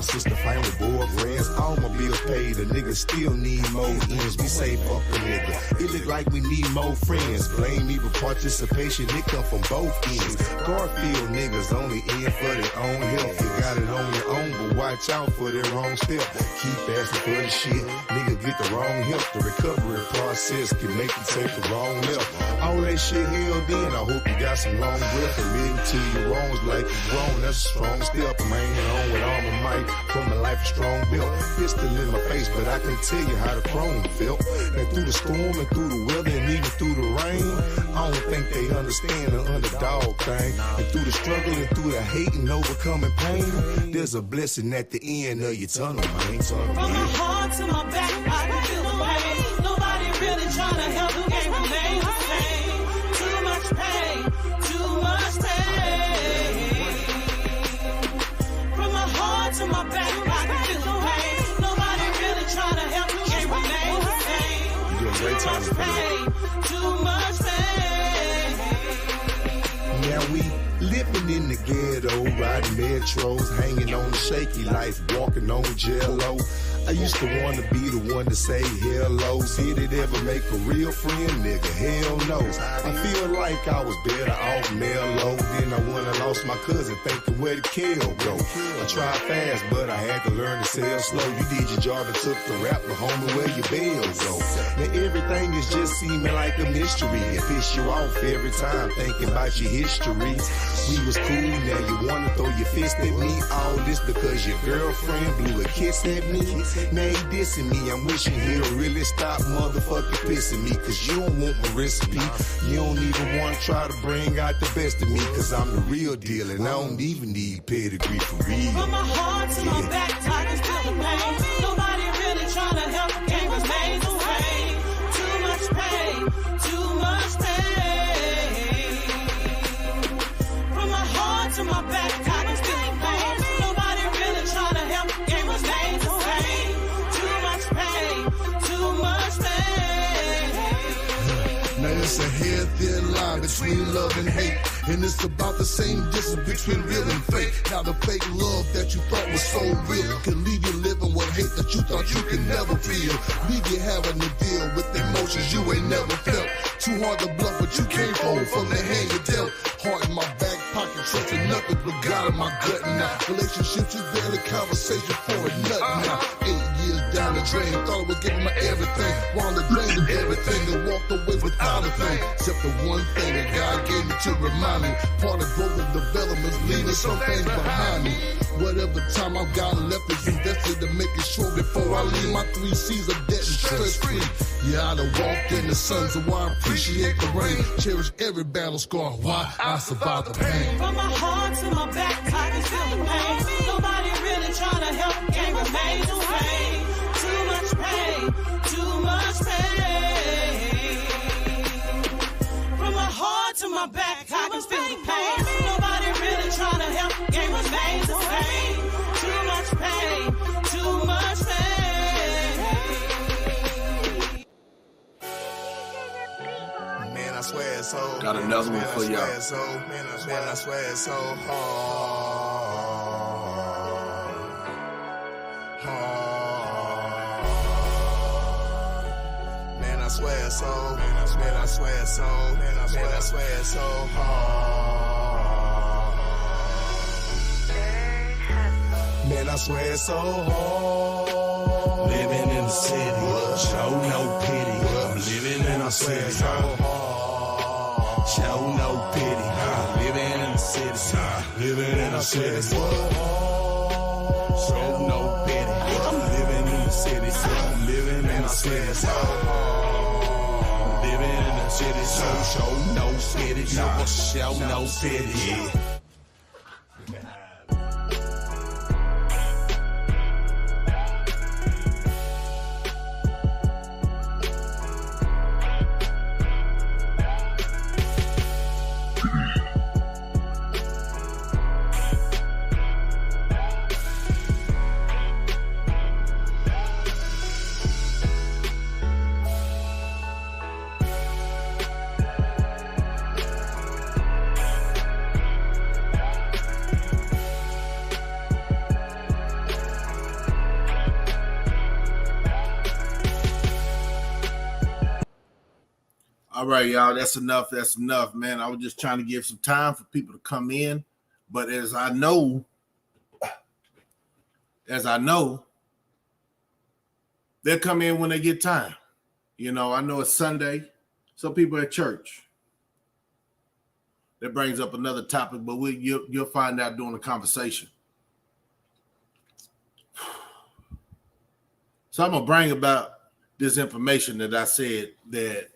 sister fight with boyfriends. All my bills paid, a nigga still need more ends. We say fuck a nigga, it look like we need more friends. Blame me for participation, it come from both ends. Garfield niggas only in for their own health. You got it on your own, but watch out for their wrong step. Keep asking for the shit, nigga get the wrong help. The recovery process can make you take the wrong left. All that shit held in, I hope you got some long breath. Admitting to your wrongs like you wrong, that's a strong step. I'm hanging on with all my might from a life of strong built. Pistol in my face, but I can tell you how the chrome felt. And through the storm and through the weather and even through the rain, I don't think they understand the underdog thing. And through the struggle and through the hate and overcoming pain, there's a blessing at the end of your tunnel, man. From my heart to my back, I can feel the pain. Nobody really trying to help, can't remain the same. Too much pain, too much pain. From my heart to my back, I can feel the pain. Nobody really trying to help, can't remain the same. Too much pain, too much pain. Now we living in the ghetto, riding metros, hanging on the shaky life, walking on jello. I used to want to be the one to say hello. Did it ever make a real friend, nigga? Hell no. I feel like I was better off mellow. Then I went and lost my cousin, thinking where the kill go. I tried fast, but I had to learn to sell slow. You did your job and took the rap, but homie, where your bail go? Now everything is just seeming like a mystery. It piss you off every time thinking about your history. We was cool, now you wanna throw your fist at me. All this because your girlfriend blew a kiss at me. Now he dissing me, I'm wishing he'll really stop motherfucking pissing me. Cause you don't want my recipe, you don't even wanna try to bring out the best of me. Cause I'm the real deal and I don't even need pedigree for real. From my heart to my back, I can feel the pain. Nobody really trying to help, can't remain the same. Too much pain, too much pain. From my heart to my back, I can feel the pain. Nobody really trying to help, can't remain the same. Too much pain, too much pain. Now it's a hair thin line between love and hate. And it's about the same distance between real and fake. Now the fake love that you thought was so real can leave you living with hate that you thought you could never feel. Leave you having to deal with emotions you ain't never felt. Too hard to bluff, but you can't fold from the hand you dealt. Heart in my back pocket, trusting nothing but God in my gut now. Relationships is barely conversation for a nut now. 8 years down the drain, thought I was giving my everything. Wound the drain of everything and walked away without a thing. Except the one thing that God gave me to remind me. Part of growth and development is leaving some things behind me. Whatever time I've got left is invested to make it sure before I leave my 3 C's of debt and stress free. Yeah, I done walked in the sun, so I appreciate the rain. Cherish every battle scar, why I survived the pain. From my heart to my back, I can feel the pain. Nobody really trying to help, can't remain the same. Too much pain, too much pain. From my heart to my back, I can feel the pain. Nobody really trying to help, can't remain the same. Too much pain, too much pain. Man, I swear it's so. Got another one for y'all. Man, I swear it's so hard. Man, I swear it's so. Man, I swear it's so. Man, I swear it's so hard. Man, I swear it's so hard. Living in the city, show no pity. I'm living in the city, show no pity. Living in the city, living in the city, show no pity. I'm living in the city, living in the city, living in the city, show no pity, show no pity. All right, y'all. That's enough. That's enough, man. I was just trying to give some time for people to come in. But as I know, they'll come in when they get time. You know, I know it's Sunday. Some people at church. That brings up another topic, but you'll find out during the conversation. So I'm going to bring about this information that I said that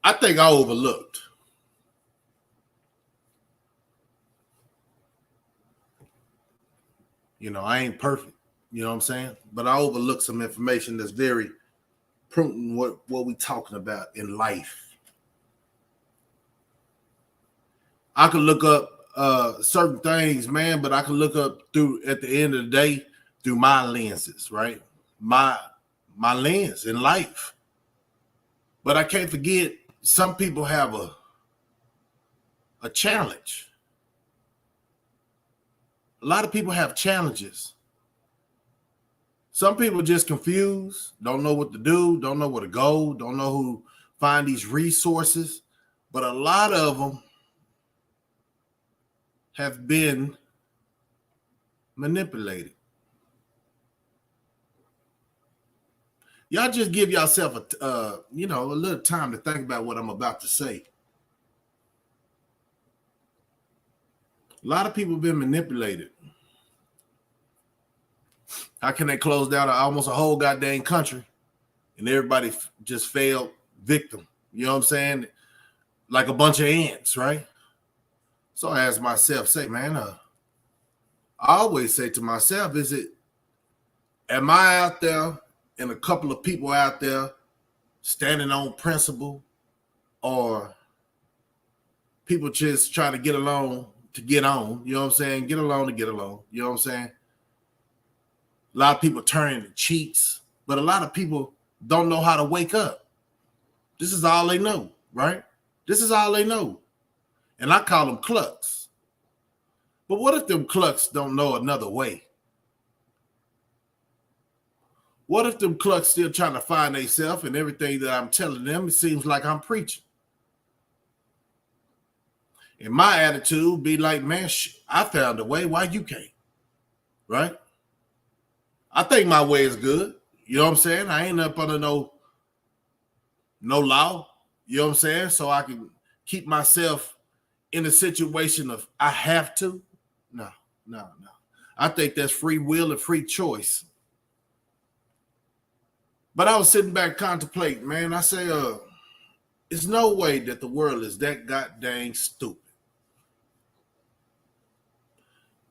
I think I overlooked. You know, I ain't perfect. You know what I'm saying? But I overlooked some information that's very prudent what we talking about in life. I could look up certain things, man, but I can look up through at the end of the day through my lenses, right? My lens in life. But I can't forget some people have a challenge. A lot of people have challenges. Some people just confused, don't know what to do, don't know where to go, don't know who find these resources. But a lot of them have been manipulated. Y'all just give yourself a little time to think about what I'm about to say. A lot of people have been manipulated. How can they close down almost a whole goddamn country and everybody just failed victim? You know what I'm saying? Like a bunch of ants, right? So I asked myself, I always say to myself, am I out there and a couple of people out there standing on principle, or people just trying to get along to get on? You know what I'm saying? Get along to get along. You know what I'm saying? A lot of people turn into cheats, but a lot of people don't know how to wake up. This is all they know, right? This is all they know. And I call them clucks. But what if them clucks don't know another way? What if them clucks still trying to find themselves, and everything that I'm telling them, it seems like I'm preaching? And my attitude be like, man, I found a way. Why you can't? Right? I think my way is good. You know what I'm saying? I ain't up under no law. You know what I'm saying? So I can keep myself in a situation of I have to. No. I think that's free will and free choice. But I was sitting back contemplating, man. I say, there's no way that the world is that goddamn stupid.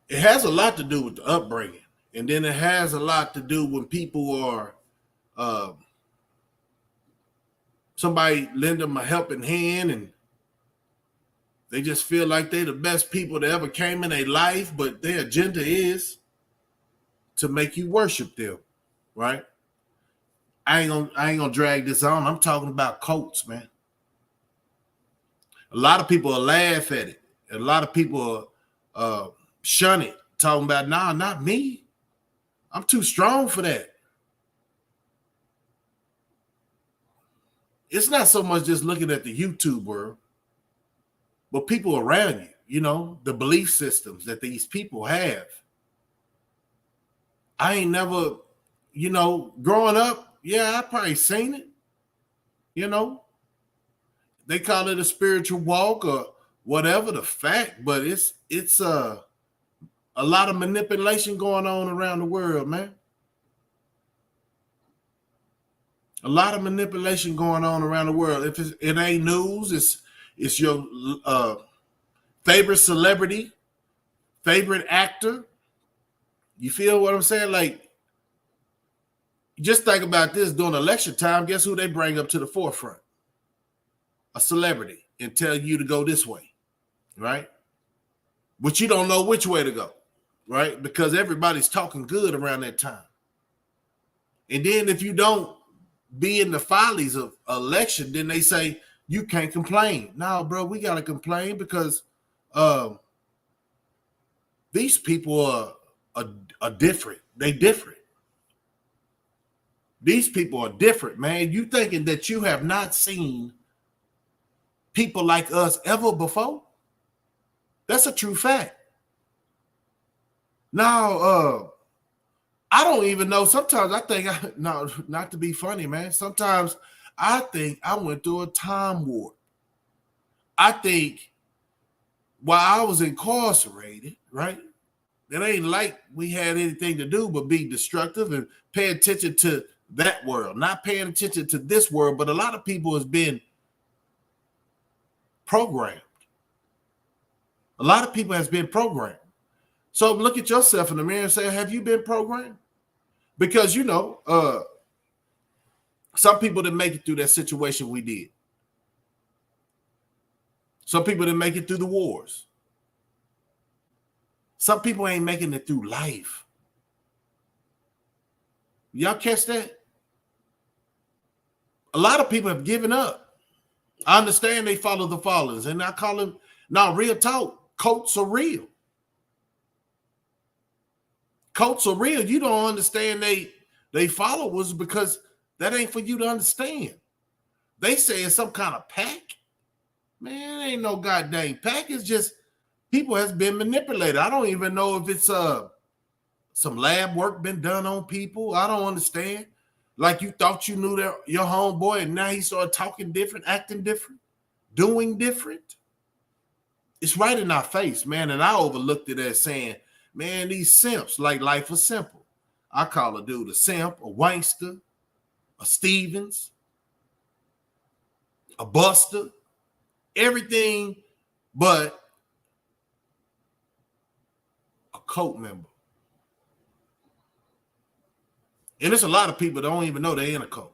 It has a lot to do with the upbringing. And then it has a lot to do when people are somebody lend them a helping hand and they just feel like they're the best people that ever came in their life, but their agenda is to make you worship them, right? I ain't gonna drag this on. I'm talking about cults, man. A lot of people will laugh at it. A lot of people shun it, talking about, nah, not me. I'm too strong for that. It's not so much just looking at the YouTube world, but people around you, you know, the belief systems that these people have. I ain't never, you know, growing up, yeah, I probably seen it. You know, they call it a spiritual walk or whatever the fact, but it's a lot of manipulation going on around the world, man. A lot of manipulation going on around the world. If it ain't news, it's your favorite celebrity, favorite actor. You feel what I'm saying? Like, just think about this during election time. Guess who they bring up to the forefront? A celebrity, and tell you to go this way, right? But you don't know which way to go, right? Because everybody's talking good around that time. And then if you don't be in the follies of election, then they say you can't complain. No, bro, we got to complain because these people are different. They different. These people are different, man. You thinking that you have not seen people like us ever before. That's a true fact. Now, I don't even know. Sometimes I think, no, not to be funny, man. Sometimes I think I went through a time warp. I think while I was incarcerated, right, it ain't like we had anything to do but be destructive and pay attention to that world, not paying attention to this world. But a lot of people has been programmed. A lot of people has been programmed. So look at yourself in the mirror and say, have you been programmed? Because, you know, some people didn't make it through that situation we did. Some people didn't make it through the wars. Some people ain't making it through life. Y'all catch that? A lot of people have given up. I understand they follow the followers, and I call them, now real talk, cults are real. Cults are real. You don't understand they followers because that ain't for you to understand. They say it's some kind of pack. Man, ain't no goddamn pack. It's just people has been manipulated. I don't even know if it's some lab work been done on people. I don't understand. Like you thought you knew your homeboy, and now he started talking different, acting different, doing different. It's right in our face, man. And I overlooked it as saying, man, these simps, like life was simple. I call a dude a simp, a wankster, a Stevens, a buster, everything but a cult member. And there's a lot of people that don't even know they're in a cult.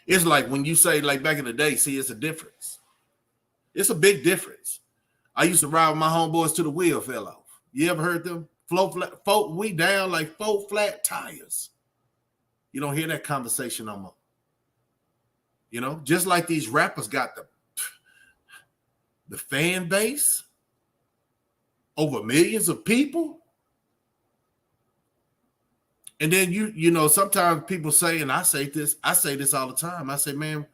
It's like when you say, like back in the day, see, it's a difference. It's a big difference. I used to ride with my homeboys till the wheel fell off. You ever heard them? We down like 4 flat tires. You don't hear that conversation no more. You know, just like these rappers got the fan base, over millions of people. And then you know, sometimes people say, and I say this all the time. I say, man,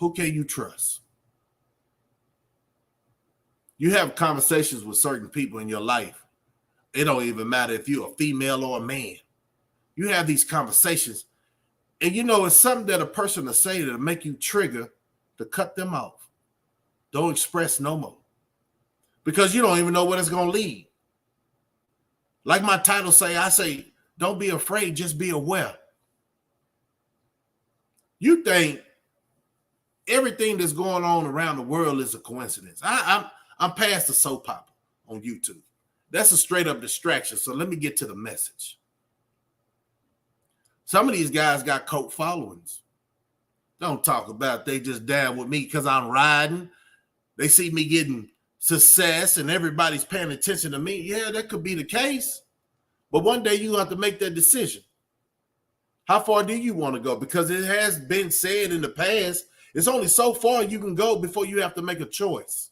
who can you trust? You have conversations with certain people in your life. It don't even matter if you're a female or a man. You have these conversations, and you know it's something that a person will say that'll make you trigger to cut them off. Don't express no more. Because you don't even know where it's going to lead. Like my title say, I say, don't be afraid, just be aware. You think everything that's going on around the world is a coincidence. I'm past the soap opera on YouTube. That's a straight up distraction. So let me get to the message. Some of these guys got cult followings. Don't talk about they just down with me because I'm riding. They see me getting success and everybody's paying attention to me. Yeah, that could be the case. But one day you have to make that decision. How far do you want to go? Because it has been said in the past, it's only so far you can go before you have to make a choice.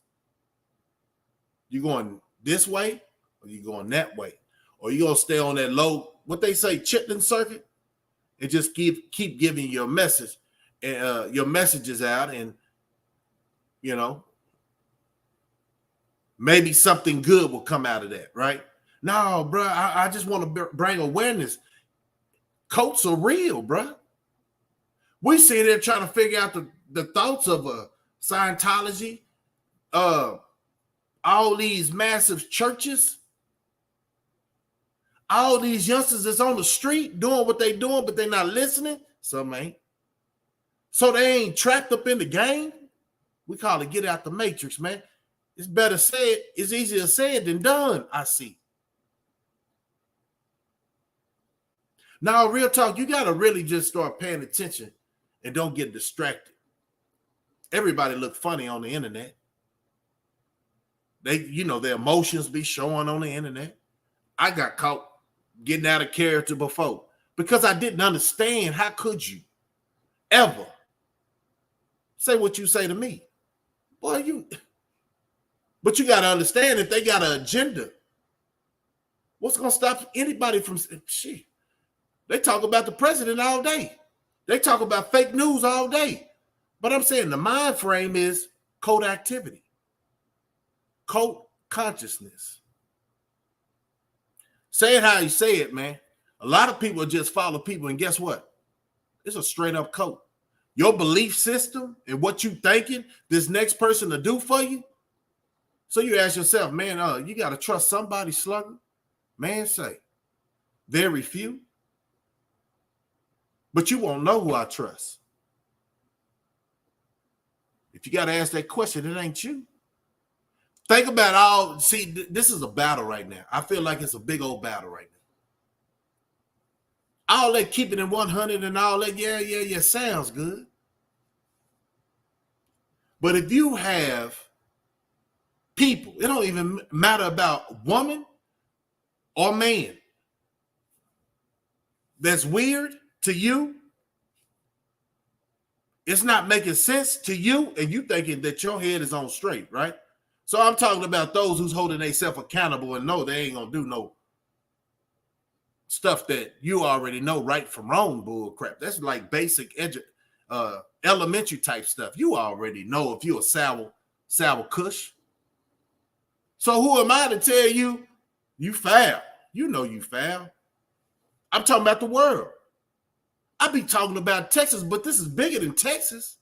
You going this way or you going that way? Or you going to stay on that low, what they say, chitlin circuit, and just keep giving your message and your messages out, and you know, maybe something good will come out of that, right? No, bro, I just want to bring awareness. Cults are real, bro. We sit there trying to figure out the thoughts of Scientology, all these massive churches, all these youngsters that's on the street doing what they doing, but they're not listening. Some ain't. So they ain't trapped up in the game. We call it get out the matrix, man. It's better said. It's easier said than done, I see. Now, real talk, you got to really just start paying attention and don't get distracted. Everybody look funny on the internet. They, you know, their emotions be showing on the internet. I got caught getting out of character before because I didn't understand. How could you ever say what you say to me? Boy, but you got to understand, if they got an agenda, what's going to stop anybody from shit? They talk about the president all day. They talk about fake news all day. But I'm saying the mind frame is cult activity, cult consciousness. Say it how you say it, man. A lot of people just follow people, and guess what? It's a straight up cult. Your belief system and what you thinking this next person to do for you. So you ask yourself, man, you got to trust somebody, Slugga. Man, say, very few. But you won't know who I trust. If you got to ask that question, it ain't you. Think about this is a battle right now. I feel like it's a big old battle right now. All that keeping it 100 and all that, yeah, sounds good. But if you have people, it don't even matter about woman or man, that's weird to you, it's not making sense to you, and you thinking that your head is on straight, right? So I'm talking about those who's holding themselves accountable and know they ain't gonna do no stuff that you already know right from wrong bull crap. That's like basic elementary type stuff. You already know if you're a sour kush. So who am I to tell you you foul? You know you foul. I'm talking about the world. I be talking about Texas, but this is bigger than Texas.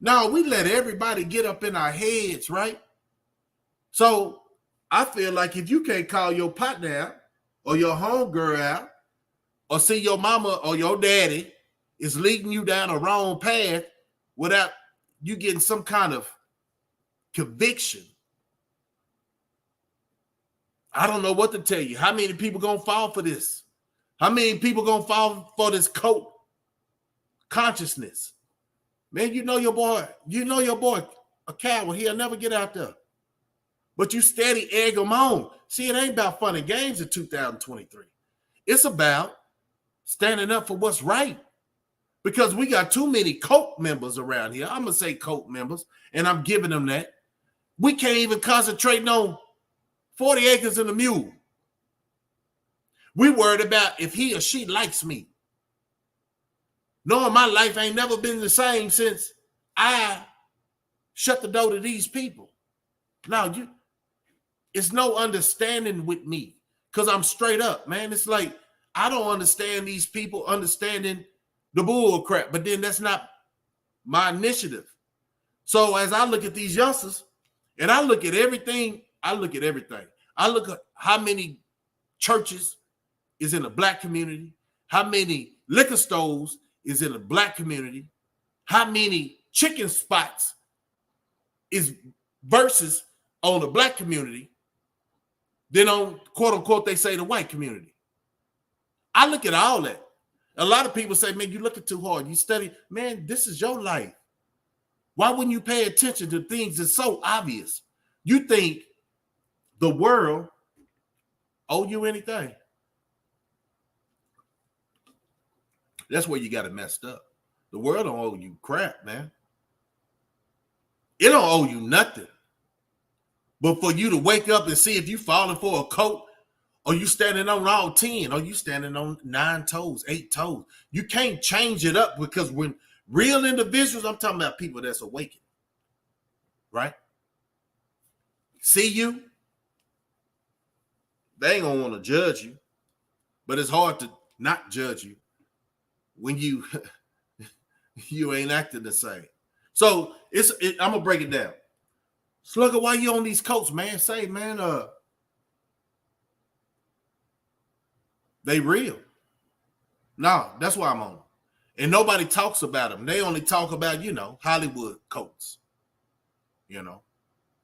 Now, we let everybody get up in our heads, right? So I feel like if you can't call your partner out or your homegirl out or see your mama or your daddy is leading you down a wrong path without you getting some kind of conviction, I don't know what to tell you. How many people gonna fall for this? How many people gonna fall for this cult consciousness? Man, you know your boy a coward. He'll never get out there. But you steady egg him on. See, it ain't about fun and games in 2023. It's about standing up for what's right. Because we got too many cult members around here. I'm going to say cult members, and I'm giving them that. We can't even concentrate on 40 acres and a mule. We worried about if he or she likes me. Knowing my life ain't never been the same since I shut the door to these people. Now, it's no understanding with me because I'm straight up, man. It's like I don't understand these people understanding the bull crap, but then that's not my initiative. So as I look at these youngsters and I look at everything. I look at how many churches is in the black community, how many liquor stores is in the black community, how many chicken spots is versus on the black community, then on quote unquote, they say the white community. I look at all that. A lot of people say, man, you looking too hard. You study, man, this is your life. Why wouldn't you pay attention to things that's so obvious? You think the world owe you anything? That's where you got it messed up. The world don't owe you crap, man. It don't owe you nothing. But for you to wake up and see if you falling for a cult, or you standing on all 10, or you standing on 9 toes, 8 toes. You can't change it up because when real individuals, I'm talking about people that's awakened, right? See you, they ain't gonna want to judge you, but it's hard to not judge you when you ain't acting the same. So I'm gonna break it down. Slugga, why you on these coats, man? Say, man, they real. No, that's why I'm on. And nobody talks about them. They only talk about, Hollywood coats. The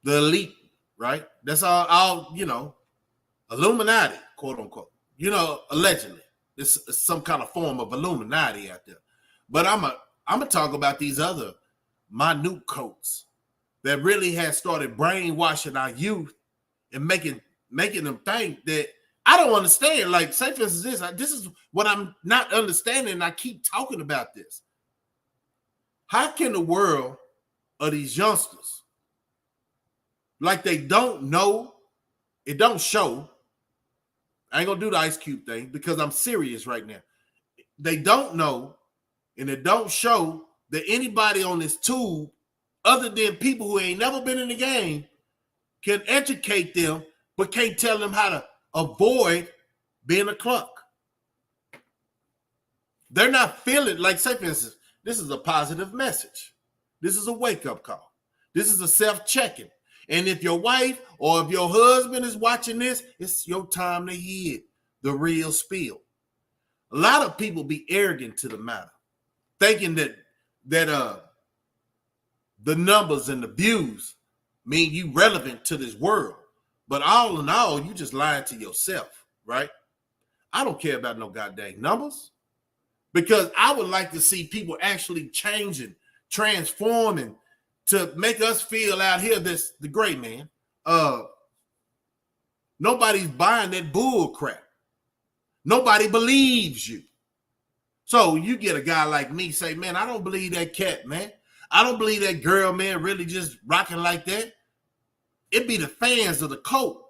elite, right? That's all Illuminati, quote unquote. Allegedly. It's some kind of form of Illuminati out there. But I'm gonna talk about these other minute coats that really has started brainwashing our youth and making them think that I don't understand. Like, say for instance, this is what I'm not understanding, and I keep talking about this. How can the world of these youngsters, like they don't know, it don't show. I ain't gonna do the Ice Cube thing because I'm serious right now. they don't know and it don't show that anybody on this tube, other than people who ain't never been in the game, can educate them, but can't tell them how to avoid being a clunk. They're not feeling like, say for instance, this is a positive message. This is a wake-up call. This is a self-checking. And if your wife or if your husband is watching this, it's your time to hear the real spiel. A lot of people be arrogant to the matter, thinking that the numbers and the views mean you relevant to this world. But all in all, you just lying to yourself, right? I don't care about no goddamn numbers, because I would like to see people actually changing, transforming to make us feel out here this the great man. Nobody's buying that bull crap. Nobody believes you. So you get a guy like me say, man, I don't believe that cat, man. I don't believe that girl, man, really just rocking like that. It be the fans of the cult.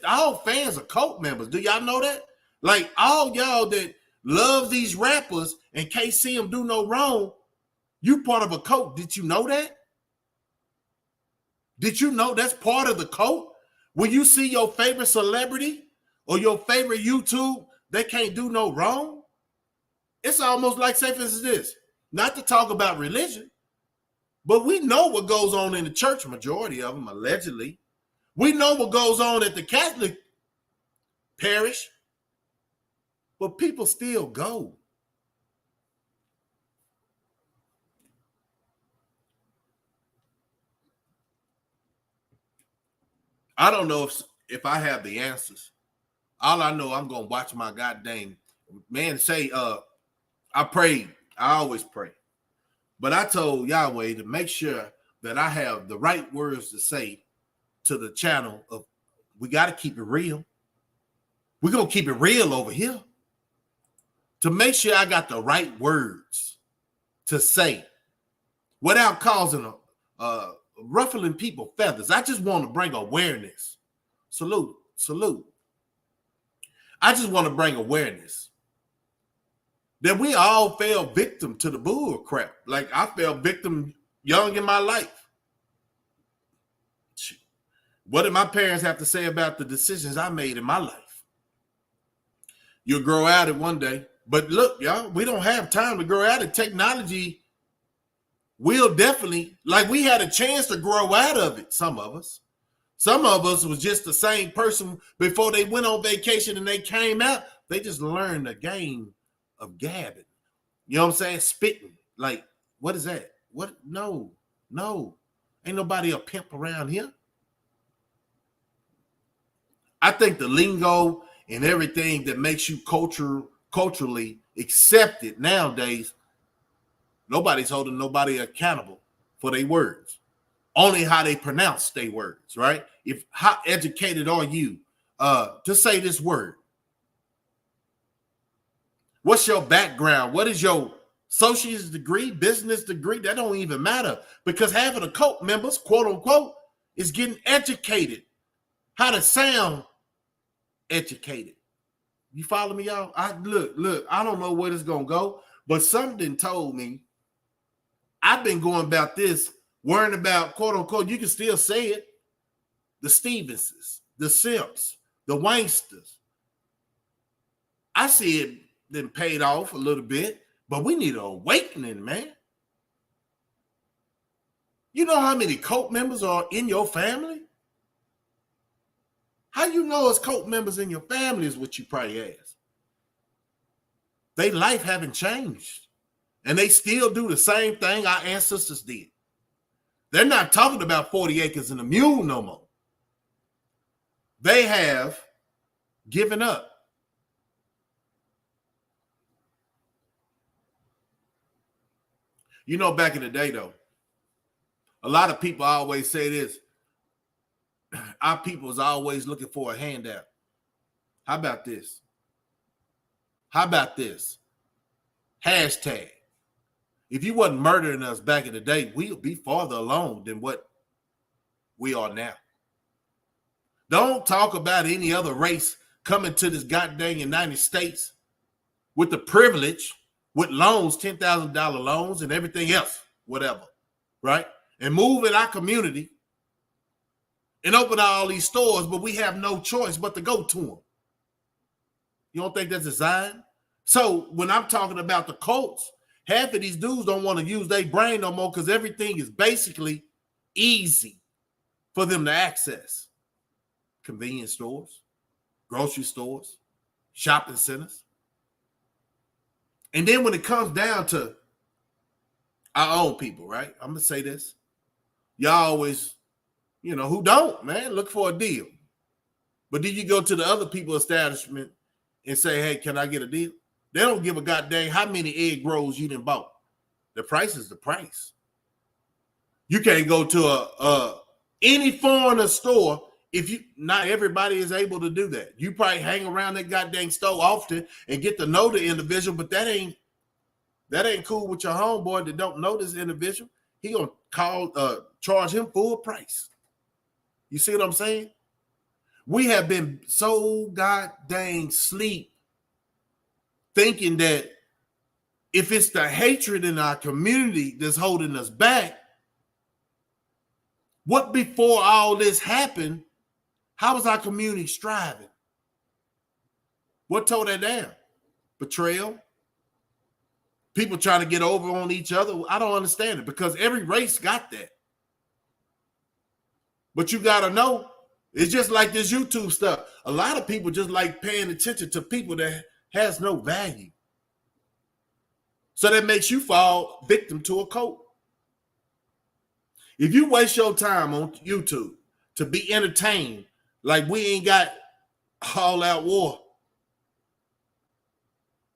All fans are cult members. Do y'all know that? Like all y'all that love these rappers and can't see them do no wrong, you part of a cult. Did you know that? Did you know that's part of the cult? When you see your favorite celebrity or your favorite YouTube, they can't do no wrong. It's almost like, say for instance, this, not to talk about religion, but we know what goes on in the church, majority of them, allegedly. We know what goes on at the Catholic parish, but people still go. I don't know if I have the answers. All I know, I'm going to watch my goddamn man say, I prayed. I always pray. But I told Yahweh to make sure that I have the right words to say to the channel of, we got to keep it real. We're going to keep it real over here. To make sure I got the right words to say without causing ruffling people feathers. I just want to bring awareness. Salute. I just want to bring awareness that we all fell victim to the bull crap. Like I fell victim young in my life. What did my parents have to say about the decisions I made in my life? You'll grow out of it one day. But look, y'all, we don't have time to grow out of technology. We'll definitely, like we had a chance to grow out of it, some of us. Some of us was just the same person before they went on vacation and they came out. They just learned the game of gabbing. You know what I'm saying? Spitting. Like, what is that? What? No. Ain't nobody a pimp around here. I think the lingo and everything that makes you culturally accepted nowadays, nobody's holding nobody accountable for their words. Only how they pronounce their words, right? How educated are you to say this word? What's your background? What is your associate's degree, business degree? That don't even matter, because half of the cult members, quote unquote, is getting educated how to sound educated. You follow me, y'all? Look, I don't know where it's gonna go, but something told me I've been going about this, worrying about, quote unquote, you can still say it, the Stevenses, the Simps, the Wanksters. I see it then paid off a little bit, but we need an awakening, man. You know how many cult members are in your family? How you know it's cult members in your family is what you probably ask. Their life haven't changed. And they still do the same thing our ancestors did. They're not talking about 40 acres and a mule no more. They have given up. You know, back in the day, though, a lot of people always say this. Our people is always looking for a handout. How about this? How about this? Hashtag. If you wasn't murdering us back in the day, we'll be farther along than what we are now. Don't talk about any other race coming to this goddamn United States with the privilege with loans, $10,000 loans and everything else, whatever, right? And move in our community and open all these stores, but we have no choice but to go to them. You don't think that's design? So when I'm talking about the cults, half of these dudes don't want to use their brain no more because everything is basically easy for them to access. Convenience stores, grocery stores, shopping centers. And then when it comes down to our own people, right? I'm going to say this. Y'all always, who don't, man, look for a deal. But then you go to the other people establishment and say, hey, can I get a deal? They don't give a goddamn how many egg rolls you done bought. The price is the price. You can't go to any foreigner store not everybody is able to do that. You probably hang around that goddamn store often and get to know the individual, but that ain't cool with your homeboy that don't know this individual. He gonna charge him full price. You see what I'm saying? We have been so goddamn sleep thinking that if it's the hatred in our community that's holding us back, what before all this happened, how was our community striving? What tore that down? Betrayal? People trying to get over on each other? I don't understand it because every race got that. But you got to know, it's just like this YouTube stuff. A lot of people just like paying attention to people that has no value. So that makes you fall victim to a cult. If you waste your time on YouTube to be entertained, like we ain't got all-out war,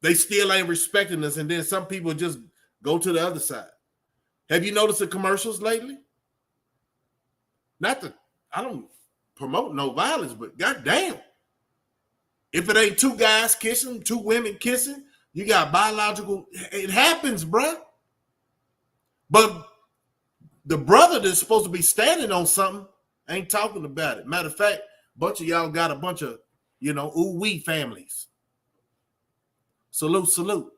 they still ain't respecting us, and then some people just go to the other side. Have you noticed the commercials lately? I don't promote no violence, but goddamn. If it ain't two guys kissing, two women kissing, you got biological, it happens, bruh. But the brother that's supposed to be standing on something ain't talking about it. Matter of fact, a bunch of y'all got a bunch of, ooh-wee families. Salute.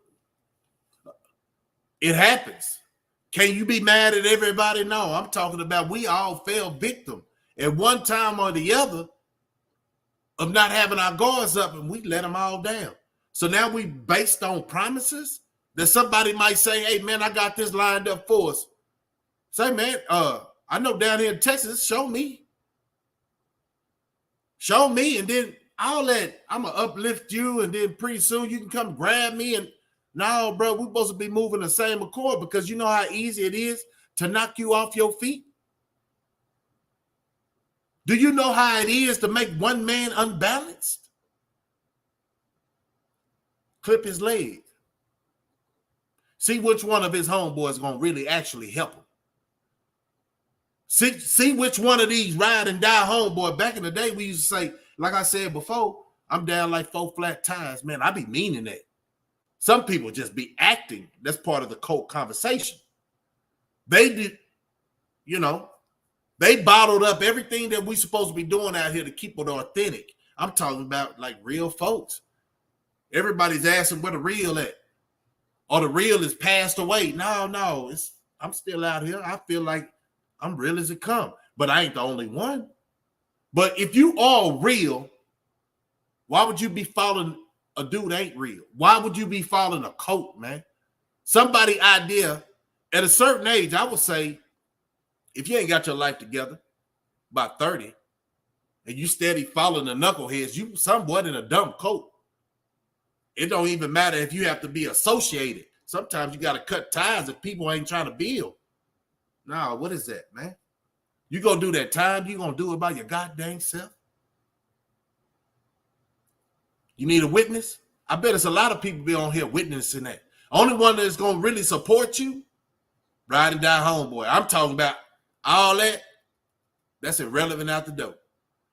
It happens. Can you be mad at everybody? No, I'm talking about we all fell victim at one time or the other of not having our guards up, and we let them all down. So now we based on promises that somebody might say, hey, man, I got this lined up for us. Say, man, I know down here in Texas, show me, and then all that, I'm going to uplift you, and then pretty soon you can come grab me. And no, bro, we're supposed to be moving the same accord because you know how easy it is to knock you off your feet? Do you know how it is to make one man unbalanced? Clip his leg. See which one of his homeboys is going to really actually help him. See which one of these ride and die homeboy. Back in the day, we used to say, like I said before, I'm down like 4 flat tires. Man, I be meaning that. Some people just be acting. That's part of the cult conversation. They did, they bottled up everything that we supposed to be doing out here to keep it authentic. I'm talking about like real folks. Everybody's asking where the real at. Or the real is passed away. No, I'm still out here. I feel like I'm real as it come. But I ain't the only one. But if you are real, why would you be following a dude that ain't real? Why would you be following a cult, man? Somebody idea at a certain age, I would say, if you ain't got your life together, about 30, and you steady following the knuckleheads, you somewhat in a dumb cult. It don't even matter if you have to be associated. Sometimes you got to cut ties if people ain't trying to build. Nah, what is that, man? You gonna do that time? You gonna do it by your goddamn self? You need a witness? I bet it's a lot of people be on here witnessing that. Only one that's gonna really support you, ride and die homeboy. I'm talking about all that. That's irrelevant out the door.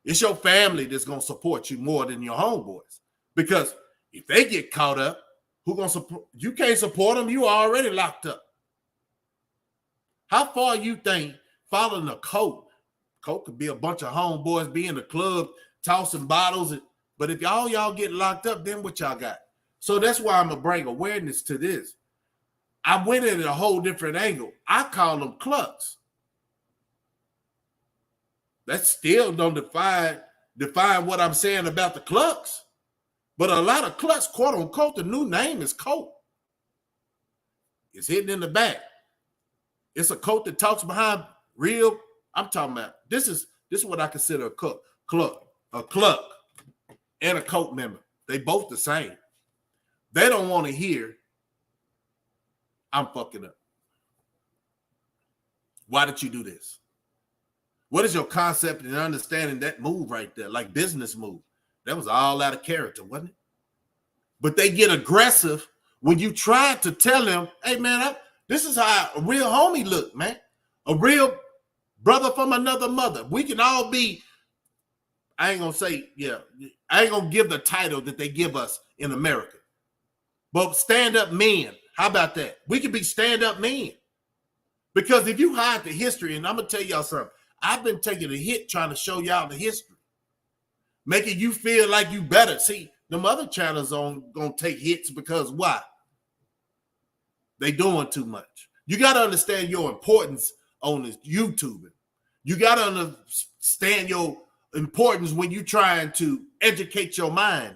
It's your family that's gonna support you more than your homeboys. Because if they get caught up, who gonna support? You can't support them. You are already locked up. How far you think following a cult? Cult could be a bunch of homeboys be in the club tossing bottles. But if y'all get locked up, then what y'all got? So that's why I'm going to bring awareness to this. I went in at a whole different angle. I call them clucks. That still don't define what I'm saying about the clucks. But a lot of clucks, quote unquote, the new name is coat. It's hidden in the back. It's a coat that talks behind real. I'm talking about this is what I consider a cluck, and a coat member. They both the same. They don't want to hear I'm fucking up. Why did you do this? What is your concept in understanding that move right there? Like business move. That was all out of character, wasn't it? But they get aggressive when you try to tell them, hey, man, this is how a real homie look, man. A real brother from another mother. We can all be, I ain't going to say, I ain't going to give the title that they give us in America. But stand-up men. How about that? We can be stand-up men. Because if you hide the history, and I'm going to tell y'all something, I've been taking a hit trying to show y'all the history. Making you feel like you better. See, them other channels going to take hits because why? They doing too much. You got to understand your importance on this YouTubing. You got to understand your importance when you're trying to educate your mind.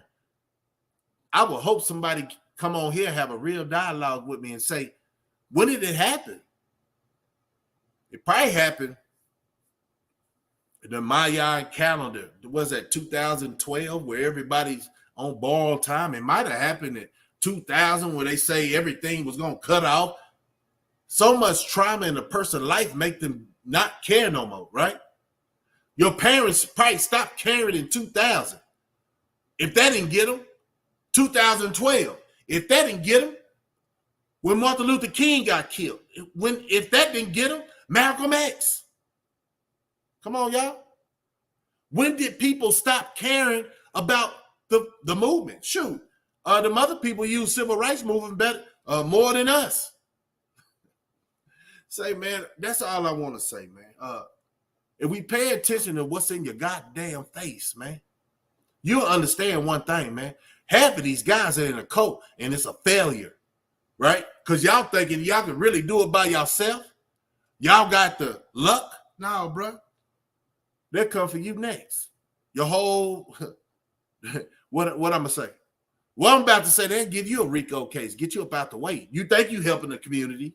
I would hope somebody come on here and have a real dialogue with me and say, when did it happen? It probably happened in the Mayan calendar. Was that 2012 where everybody's on borrowed time? It might have happened in 2000 where they say everything was going to cut off. So much trauma in a person's life make them not care no more, right? Your parents probably stopped caring in 2000. If that didn't get them, 2012. If that didn't get them, when Martin Luther King got killed. If that didn't get them, Malcolm X. Come on, y'all. When did people stop caring about the movement? Shoot, the other people use civil rights movement better, more than us. Say, man, that's all I want to say, man. If we pay attention to what's in your goddamn face, man, you'll understand one thing, man. Half of these guys are in a cult, and it's a failure, right? Because y'all thinking y'all can really do it by yourself. Y'all got the luck. No, bro. They'll come for you next. Your whole, what I'm going to say? What I'm about to say, they'll give you a RICO case, get you up out the way. You think you helping the community,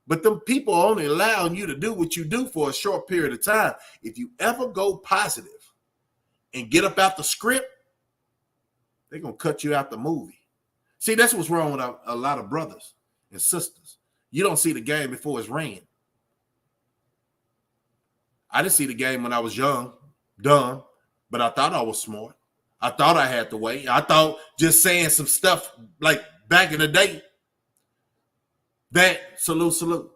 but them people are only allowing you to do what you do for a short period of time. If you ever go positive and get up out the script, they're going to cut you out the movie. See, that's what's wrong with a lot of brothers and sisters. You don't see the game before it's ran. I didn't see the game when I was young, dumb, but I thought I was smart. I thought I had the way. I thought just saying some stuff like back in the day, that salute.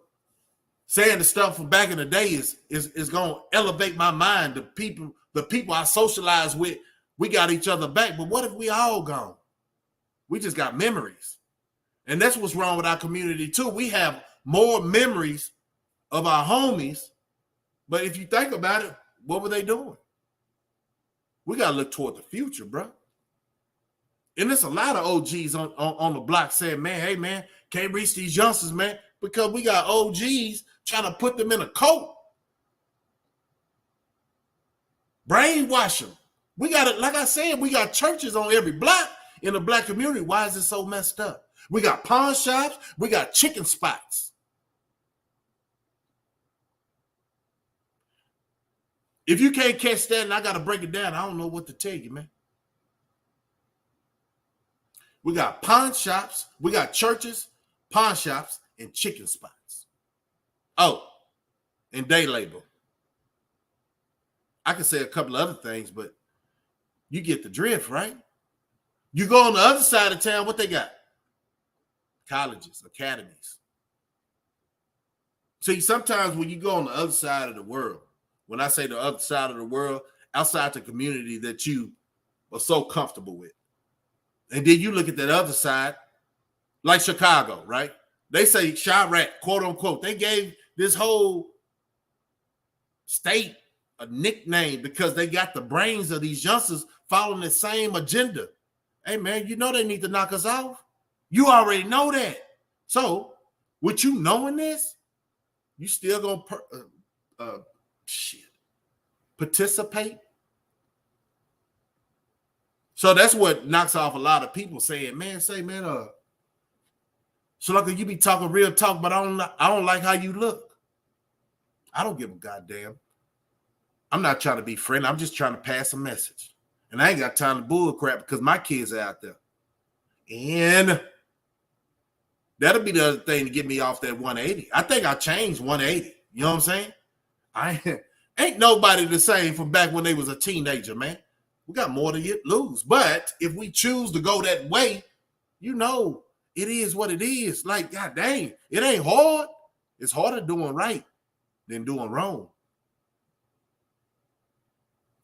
Saying the stuff from back in the day is going to elevate my mind. The people I socialize with, we got each other back. But what if we all gone? We just got memories. And that's what's wrong with our community too. We have more memories of our homies. But if you think about it, what were they doing? We got to look toward the future, bro. And there's a lot of OGs on the block saying, man, hey, man, can't reach these youngsters, man, because we got OGs trying to put them in a cult. Brainwash them. We got it, like I said, we got churches on every block in the black community. Why is it so messed up? We got pawn shops. We got chicken spots. If you can't catch that and I got to break it down, I don't know what to tell you, man. We got pawn shops, we got churches, pawn shops, and chicken spots. Oh, and day labor. I can say a couple of other things, but you get the drift, right? You go on the other side of town, what they got? Colleges, academies. See, sometimes when you go on the other side of the world, when I say the other side of the world, outside the community that you are so comfortable with. And then you look at that other side, like Chicago, right? They say Chirac, quote unquote. They gave this whole state a nickname because they got the brains of these youngsters following the same agenda. Hey, man, you know they need to knock us off. You already know that. So, with you knowing this, you still gonna participate? So that's what knocks off a lot of people saying, man, Slugga, you be talking real talk, but I don't like how you look. I don't give a goddamn. I'm not trying to be friendly. I'm just trying to pass a message. And I ain't got time to bull crap because my kids are out there. And that'll be the other thing to get me off that 180. I think I changed 180. You know what I'm saying? I ain't nobody the same from back when they was a teenager, man. We got more to lose. But if we choose to go that way, you know, it is what it is. Like, god dang, it ain't hard. It's harder doing right than doing wrong.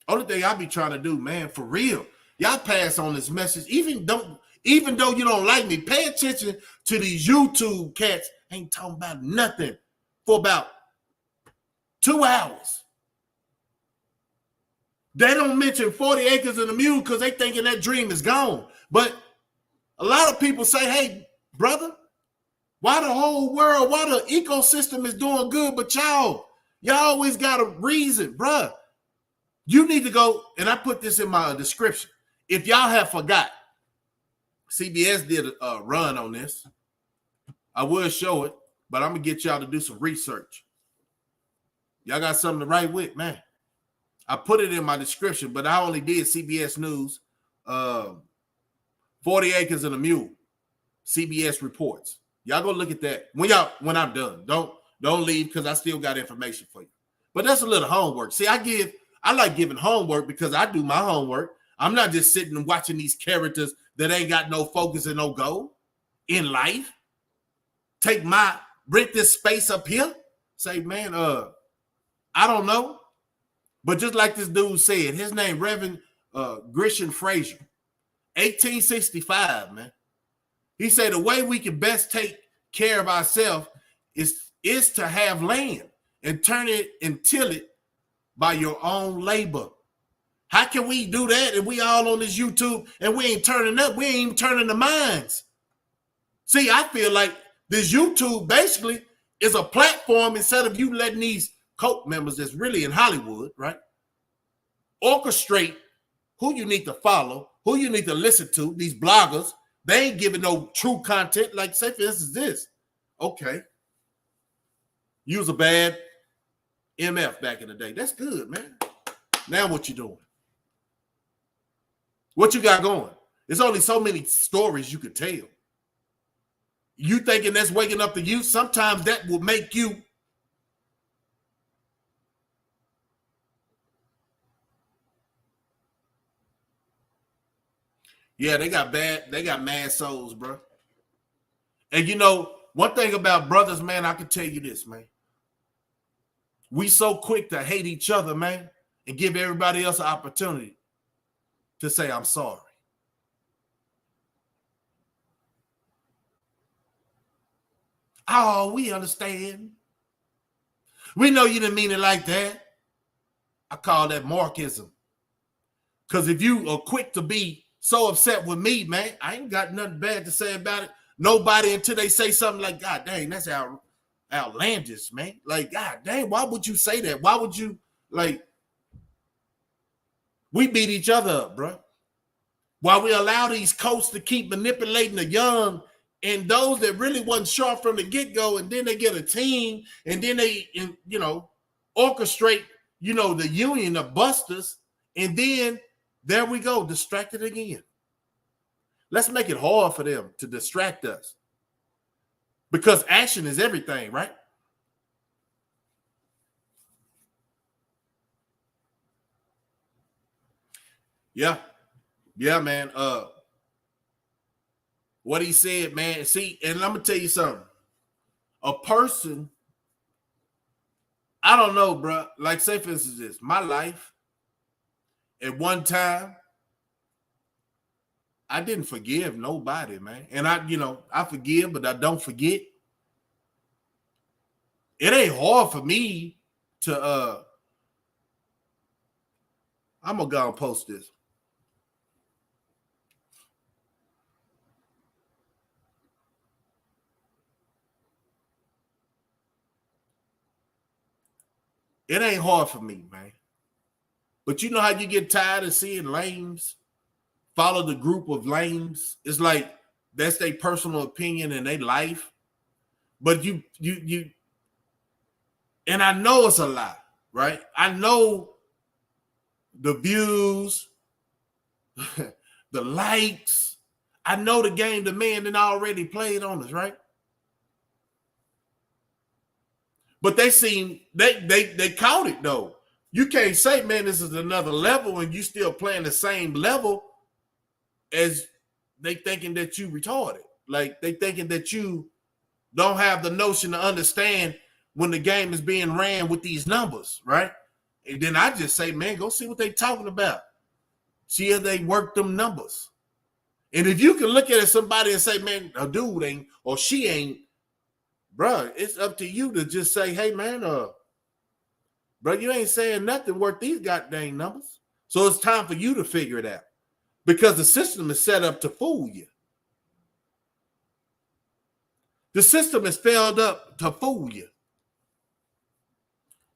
Only thing I be trying to do, man, for real, y'all pass on this message. Even though you don't like me, pay attention to these YouTube cats. Ain't talking about nothing for about 2 hours. They don't mention 40 acres and a mule because they thinking that dream is gone. But a lot of people say, hey, brother, why the whole world, why the ecosystem is doing good, but y'all always got a reason, bruh. You need to go, and I put this in my description. If y'all have forgot, CBS did a run on this. I will show it, but I'm going to get y'all to do some research. Y'all got something to write with, man. I put it in my description, but I only did CBS News, 40 acres and a mule, CBS reports. Y'all go look at that when I'm done. Don't leave because I still got information for you. But that's a little homework. See, I like giving homework because I do my homework. I'm not just sitting and watching these characters that ain't got no focus and no goal in life. Rent this space up here. Say, man, I don't know. But just like this dude said, his name, Reverend Grisham Frazier, 1865, man. He said the way we can best take care of ourselves is to have land and turn it and till it by your own labor. How can we do that if we all on this YouTube and we ain't turning up? We ain't even turning the minds. See, I feel like this YouTube basically is a platform instead of you letting these cult members that's really in Hollywood, right, orchestrate who you need to follow, who you need to listen to, these bloggers. They ain't giving no true content. Like, say, for instance, this. Okay. You was a bad MF back in the day. That's good, man. Now what you doing? What you got going? There's only so many stories you could tell. You thinking that's waking up the youth? Sometimes that will make you. Yeah, they got mad souls, bro. And you know, one thing about brothers, man, I can tell you this, man. We so quick to hate each other, man, and give everybody else an opportunity to say, I'm sorry. Oh, we understand. We know you didn't mean it like that. I call that Marxism. Because if you are quick to be so upset with me, man, I ain't got nothing bad to say about it. Nobody until they say something like, God dang, that's outlandish, man. Like, God dang, why would you say that? Why would you, like, we beat each other up, bro. While we allow these coasts to keep manipulating the young and those that really wasn't sharp from the get-go, and then they get a team, and then they, you know, orchestrate, you know, the union of busters, and then there we go, distracted again. Let's make it hard for them to distract us. Because action is everything, right? Yeah. Yeah, man. What he said, man. See, and I'm gonna tell you something. A person, I don't know, bro. Like, say for instance, this, my life, at one time, I didn't forgive nobody, man. And I forgive, but I don't forget. It ain't hard for me to I'm gonna go and post this. It ain't hard for me, man. But you know how you get tired of seeing lames follow the group of lames? It's like that's their personal opinion and their life. But you, and I know it's a lie, right? I know the views, the likes. I know the game the man done already played on us, right? But they caught it though. You can't say, man, this is another level, and you still playing the same level as they thinking that you retarded. Like they thinking that you don't have the notion to understand when the game is being ran with these numbers, right? And then I just say, man, go see what they talking about. See if they work them numbers. And if you can look at somebody and say, man, a dude ain't or she ain't, bro, it's up to you to just say, hey, man, bro, you ain't saying nothing worth these goddamn numbers. So it's time for you to figure it out because the system is set up to fool you. The system is filled up to fool you.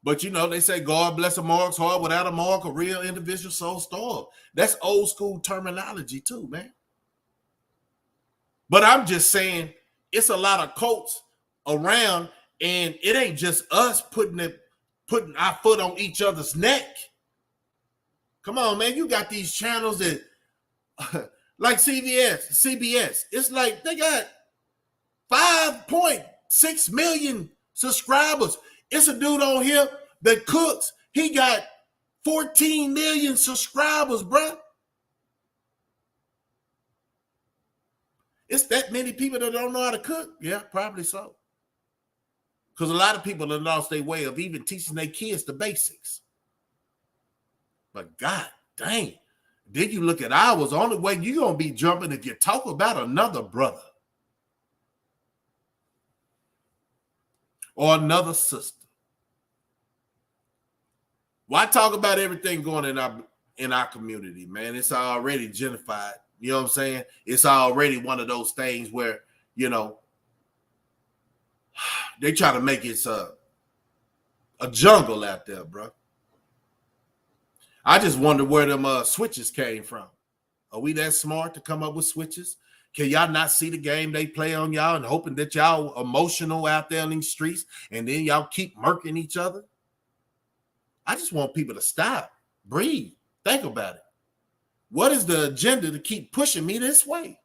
But, you know, they say God bless a mark's heart. Without a mark, a real individual soul starved. That's old school terminology too, man. But I'm just saying it's a lot of cults around, and it ain't just us putting our foot on each other's neck. Come on, man. You got these channels that like CBS. It's like they got 5.6 million subscribers. It's a dude on here that cooks. He got 14 million subscribers, bro. It's that many people that don't know how to cook. Yeah, probably so. Because a lot of people have lost their way of even teaching their kids the basics. But God dang, then you look at ours, only way you're going to be jumping if you talk about another brother or another sister. Why talk about everything going in our community, man? It's already gentrified. You know what I'm saying? It's already one of those things where, you know, they try to make it a jungle out there, bro. I just wonder where them switches came from. Are we that smart to come up with switches? Can y'all not see the game they play on y'all and hoping that y'all emotional out there in these streets and then y'all keep murking each other? I just want people to stop, breathe, think about it. What is the agenda to keep pushing me this way?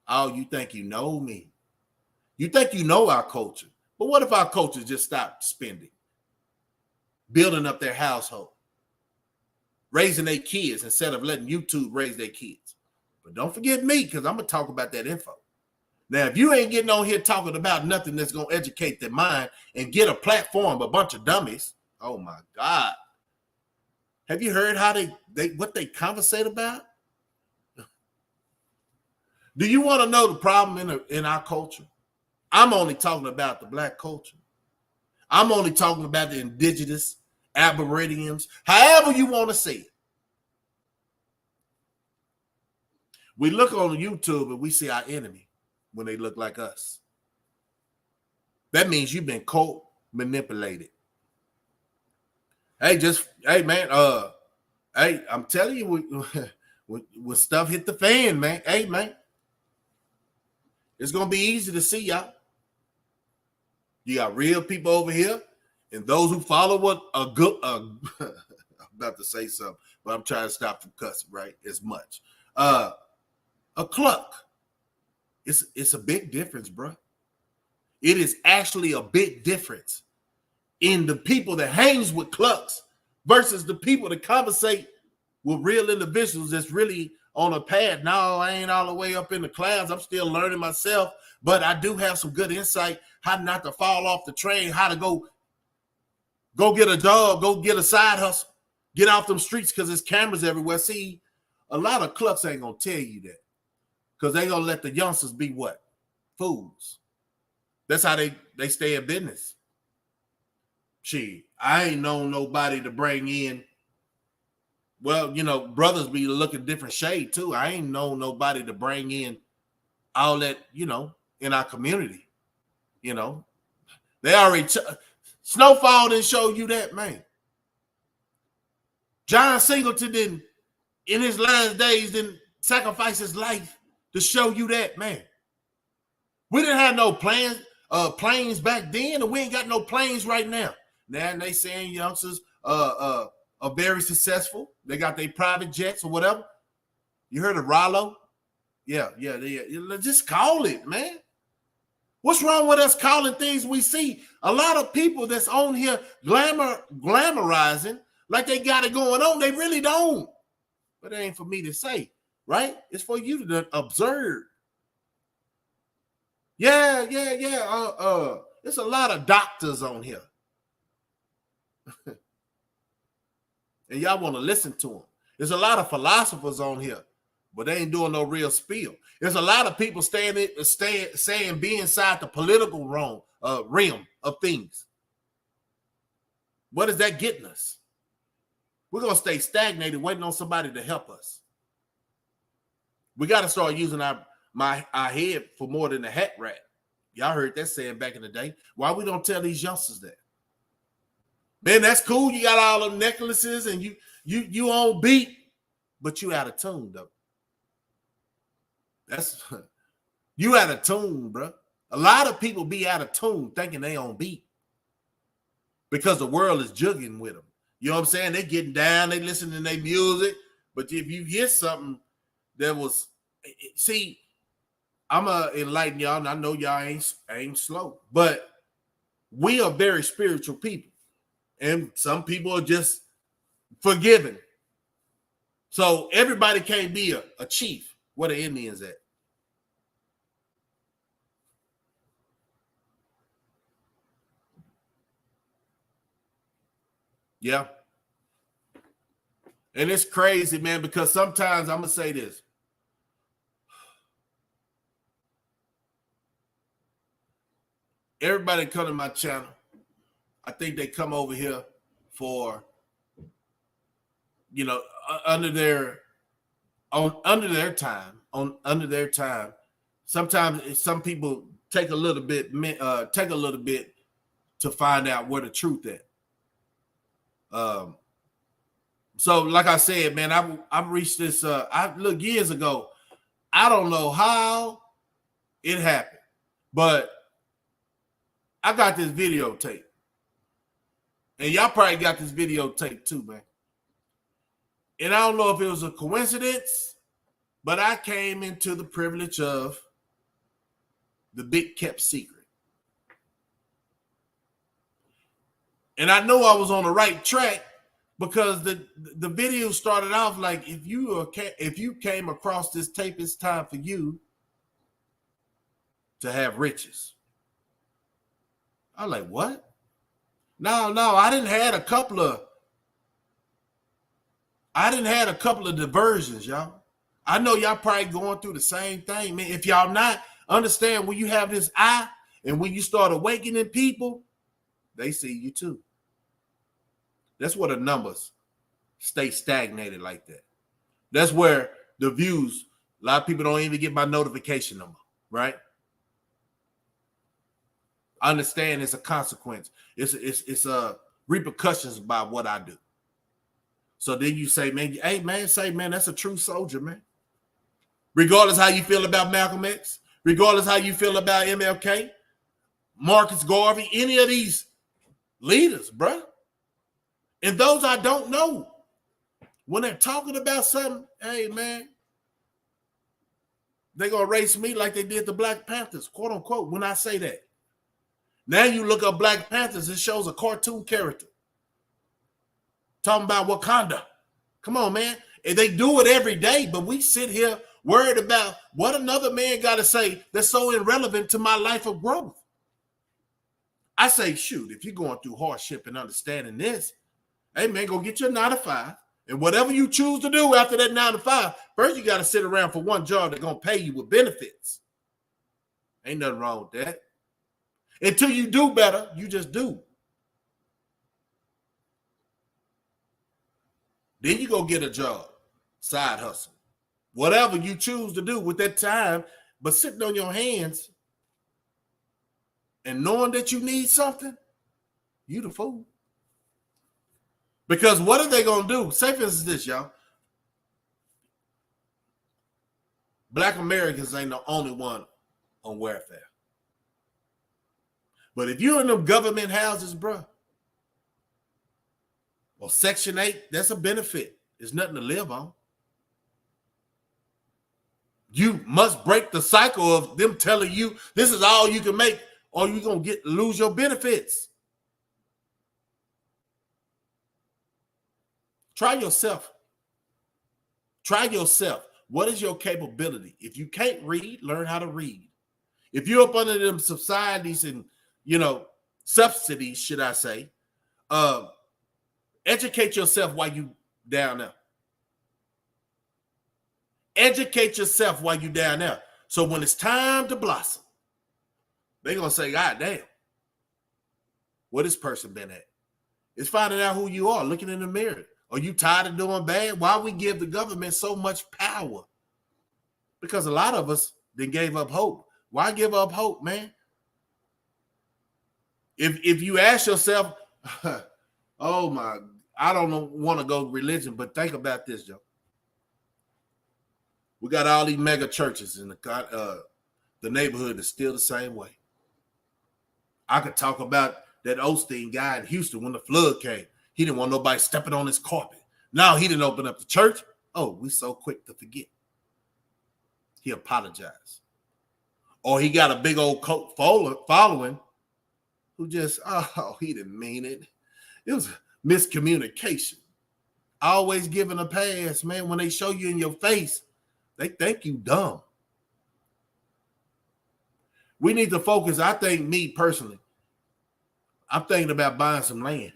Oh, you think you know me. You think you know our culture. But what if our culture just stopped spending, building up their household, raising their kids instead of letting YouTube raise their kids? But don't forget me, because I'm going to talk about that info. Now, if you ain't getting on here talking about nothing that's going to educate their mind and get a platform, a bunch of dummies, oh my God. Have you heard how what they conversate about? Do you want to know the problem in our culture? I'm only talking about the black culture. I'm only talking about the indigenous, aboriginals, however you want to say it. We look on YouTube and we see our enemy when they look like us. That means you've been cult manipulated. Hey, man, hey, I'm telling you, when stuff hit the fan, man, hey, man, it's going to be easy to see y'all. You got real people over here, and those who follow what a good, I'm about to say something, but I'm trying to stop from cussing, right, as much. A cluck. It's a big difference, bro. It is actually a big difference in the people that hangs with clucks versus the people that conversate with real individuals that's really on a path. No, I ain't all the way up in the clouds. I'm still learning myself, but I do have some good insight how not to fall off the train, how to go get a job, go get a side hustle, get off them streets because there's cameras everywhere. See, a lot of clucks ain't going to tell you that because they going to let the youngsters be what? Fools. That's how they stay in business. Shit, I ain't known nobody to bring in. Well, you know, brothers be looking different shade too. I ain't known nobody to bring in all that, you know, in our community. You know, they already Snowfall didn't show you that, man. John Singleton didn't, in his last days, didn't sacrifice his life to show you that, man. We didn't have no planes back then, and we ain't got no planes right now. Now they saying youngsters are very successful. They got their private jets or whatever. You heard of Rollo? Yeah. Just call it, man. What's wrong with us calling things we see? A lot of people that's on here glamorizing like they got it going on. They really don't. But it ain't for me to say, right? It's for you to observe. Yeah. There's a lot of doctors on here. And y'all want to listen to them. There's a lot of philosophers on here, but they ain't doing no real spiel. There's a lot of people saying be inside the political realm of things. What is that getting us? We're going to stay stagnated waiting on somebody to help us. We got to start using our head for more than a hat rack. Y'all heard that saying back in the day. Why we don't tell these youngsters that? Man, that's cool. You got all them necklaces and you on beat, but you out of tune, though. That's you out of tune, bro. A lot of people be out of tune thinking they on beat because the world is jugging with them. You know what I'm saying? They getting down, they listening to their music, but if you hear something that was, see, I'm gonna enlighten y'all, and I know y'all ain't slow, but we are very spiritual people, and some people are just forgiving. So everybody can't be a chief. Where the Indians at? Yeah. And it's crazy, man, because sometimes I'm going to say this. Everybody come to my channel. I think they come over here for, under their time. Sometimes some people take a little bit to find out where the truth is. So like I said, man, I've reached this. Look, years ago. I don't know how it happened, but I got this videotape, and y'all probably got this videotape too, man. And I don't know if it was a coincidence, but I came into the privilege of the big kept secret. And I know I was on the right track because the video started off like, if you came across this tape, it's time for you to have riches. I'm like, what? No, I didn't had a couple of diversions, y'all. I know y'all probably going through the same thing, man. If y'all not understand, when you have this eye and when you start awakening people, they see you too. That's where the numbers stay stagnated like that. That's where the views, a lot of people don't even get my notification number, right? I understand it's a consequence. It's repercussions by what I do. So then you say, man, hey, man, that's a true soldier, man. Regardless how you feel about Malcolm X, regardless how you feel about MLK, Marcus Garvey, any of these leaders, bro. And those I don't know, when they're talking about something, hey, man, they're going to race me like they did the Black Panthers, quote unquote, when I say that. Now you look up Black Panthers, it shows a cartoon character talking about Wakanda. Come on, man. And they do it every day, but we sit here worried about what another man got to say that's so irrelevant to my life of growth. I say, shoot, if you're going through hardship and understanding this, hey, man, go get your 9 to 5. And whatever you choose to do after that 9 to 5, first you got to sit around for one job that's going to pay you with benefits. Ain't nothing wrong with that. Until you do better, you just do. Then you go get a job, side hustle, whatever you choose to do with that time, but sitting on your hands and knowing that you need something, You the fool. Because what are they going to do? Say for instance this, y'all. Black Americans ain't the only one on welfare. But if you're in them government houses, bro, or Section 8, that's a benefit. There's nothing to live on. You must break the cycle of them telling you this is all you can make, or you're going to lose your benefits. Try yourself. Try yourself. What is your capability? If you can't read, learn how to read. If you're up under them societies and, subsidies, should I say, educate yourself while you down there. Educate yourself while you down there. So when it's time to blossom, they're going to say, God damn, where this person been at? It's finding out who you are, looking in the mirror. Are you tired of doing bad? Why we give the government so much power? Because a lot of us then gave up hope. Why give up hope, man? If you ask yourself, oh my, I don't want to go religion, but think about this, Joe. We got all these mega churches in the neighborhood is still the same way. I could talk about that Osteen guy in Houston when the flood came. He didn't want nobody stepping on his carpet. Now he didn't open up the church. Oh, we so quick to forget. He apologized. Or he got a big old cult following who just, he didn't mean it. It was miscommunication. Always giving a pass, man. When they show you in your face, they think you dumb. We need to focus. I think, me personally, I'm thinking about buying some land.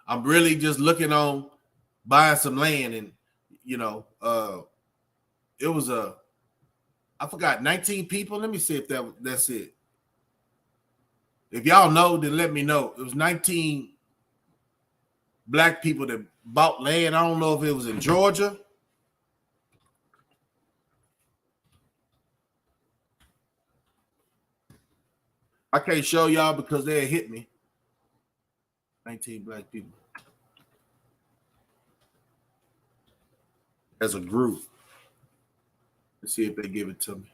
I'm really just looking on buying some land, and it was I forgot 19 people. Let me see if that's it. If y'all know, then let me know. It was 19 black people that bought land. I don't know if it was in Georgia. I can't show y'all because they hit me. 19 black people as a group. Let's see if they give it to me.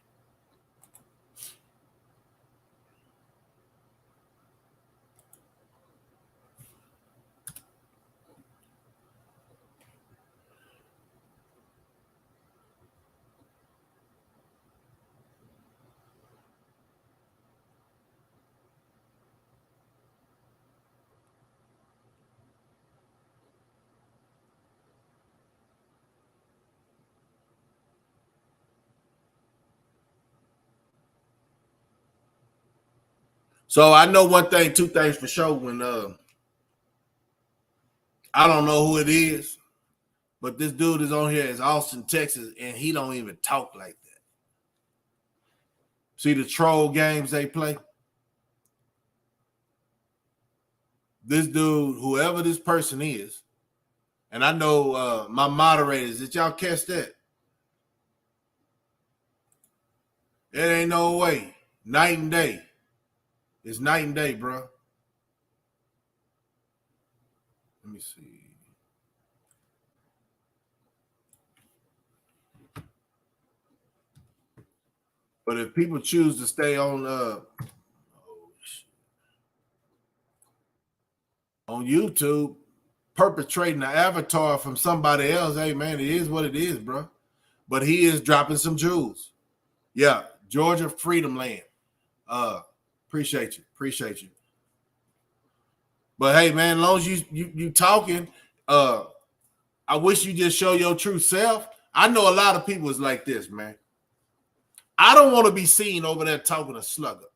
So I know one thing, two things for sure. When I don't know who it is, but this dude is on here is Austin, Texas, and he don't even talk like that. See the troll games they play? This dude, whoever this person is, and I know my moderators, did y'all catch that? It ain't no way. Night and day. It's night and day, bro. Let me see. But if people choose to stay on YouTube, perpetrating an avatar from somebody else, hey man, it is what it is, bro. But he is dropping some jewels. Yeah, Georgia Freedom Land. Appreciate you. But hey, man, as long as you talking, I wish you just show your true self. I know a lot of people is like this, man. I don't want to be seen over there talking to Slugga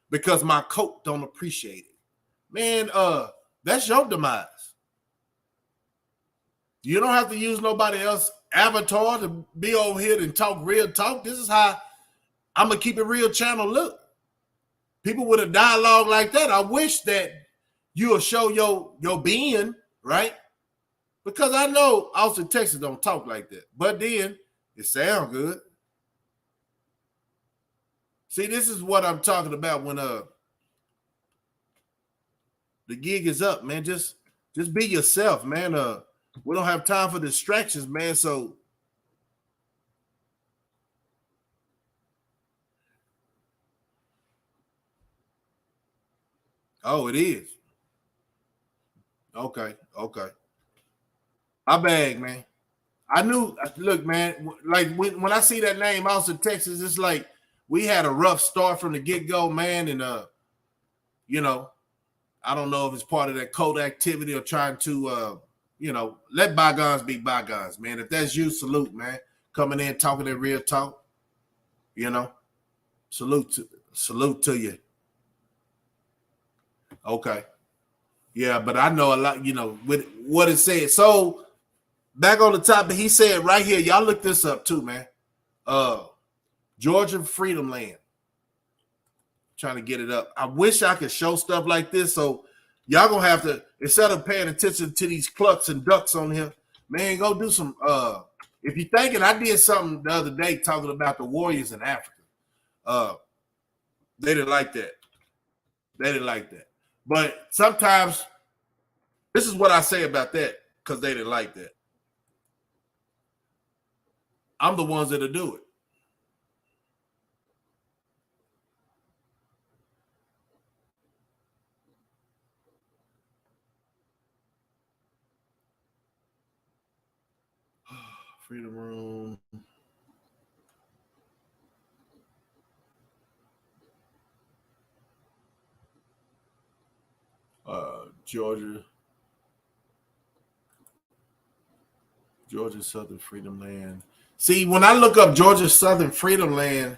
because my coat don't appreciate it. Man, that's your demise. You don't have to use nobody else's avatar to be over here and talk real talk. This is how I'm going to keep it real channel look. People with a dialogue like that, I wish that you'll show your being, right? Because I know Austin, Texas don't talk like that. But then it sounds good. See, this is what I'm talking about when The gig is up, man. Just be yourself, man. We don't have time for distractions, man. So oh, it is. Okay. My bag, man. I knew. Look, man. Like when I see that name, Austin, Texas, it's like we had a rough start from the get go, man. And you know, I don't know if it's part of that code activity or trying to, let bygones be bygones, man. If that's you, salute, man. Coming in talking that real talk, salute to you. Okay. Yeah, but I know a lot, with what it said. So back on the topic, he said right here, y'all look this up too, man. Georgia Freedom Land. Trying to get it up. I wish I could show stuff like this. So y'all gonna have to, instead of paying attention to these clucks and ducks on here, man, go do some if you're thinking, I did something the other day talking about the Warriors in Africa. They didn't like that. But sometimes this is what I say about that, because they didn't like that. I'm the ones that'll do it. Freedom Room. Georgia Southern Freedom Land. See, when I look up Georgia Southern Freedom Land,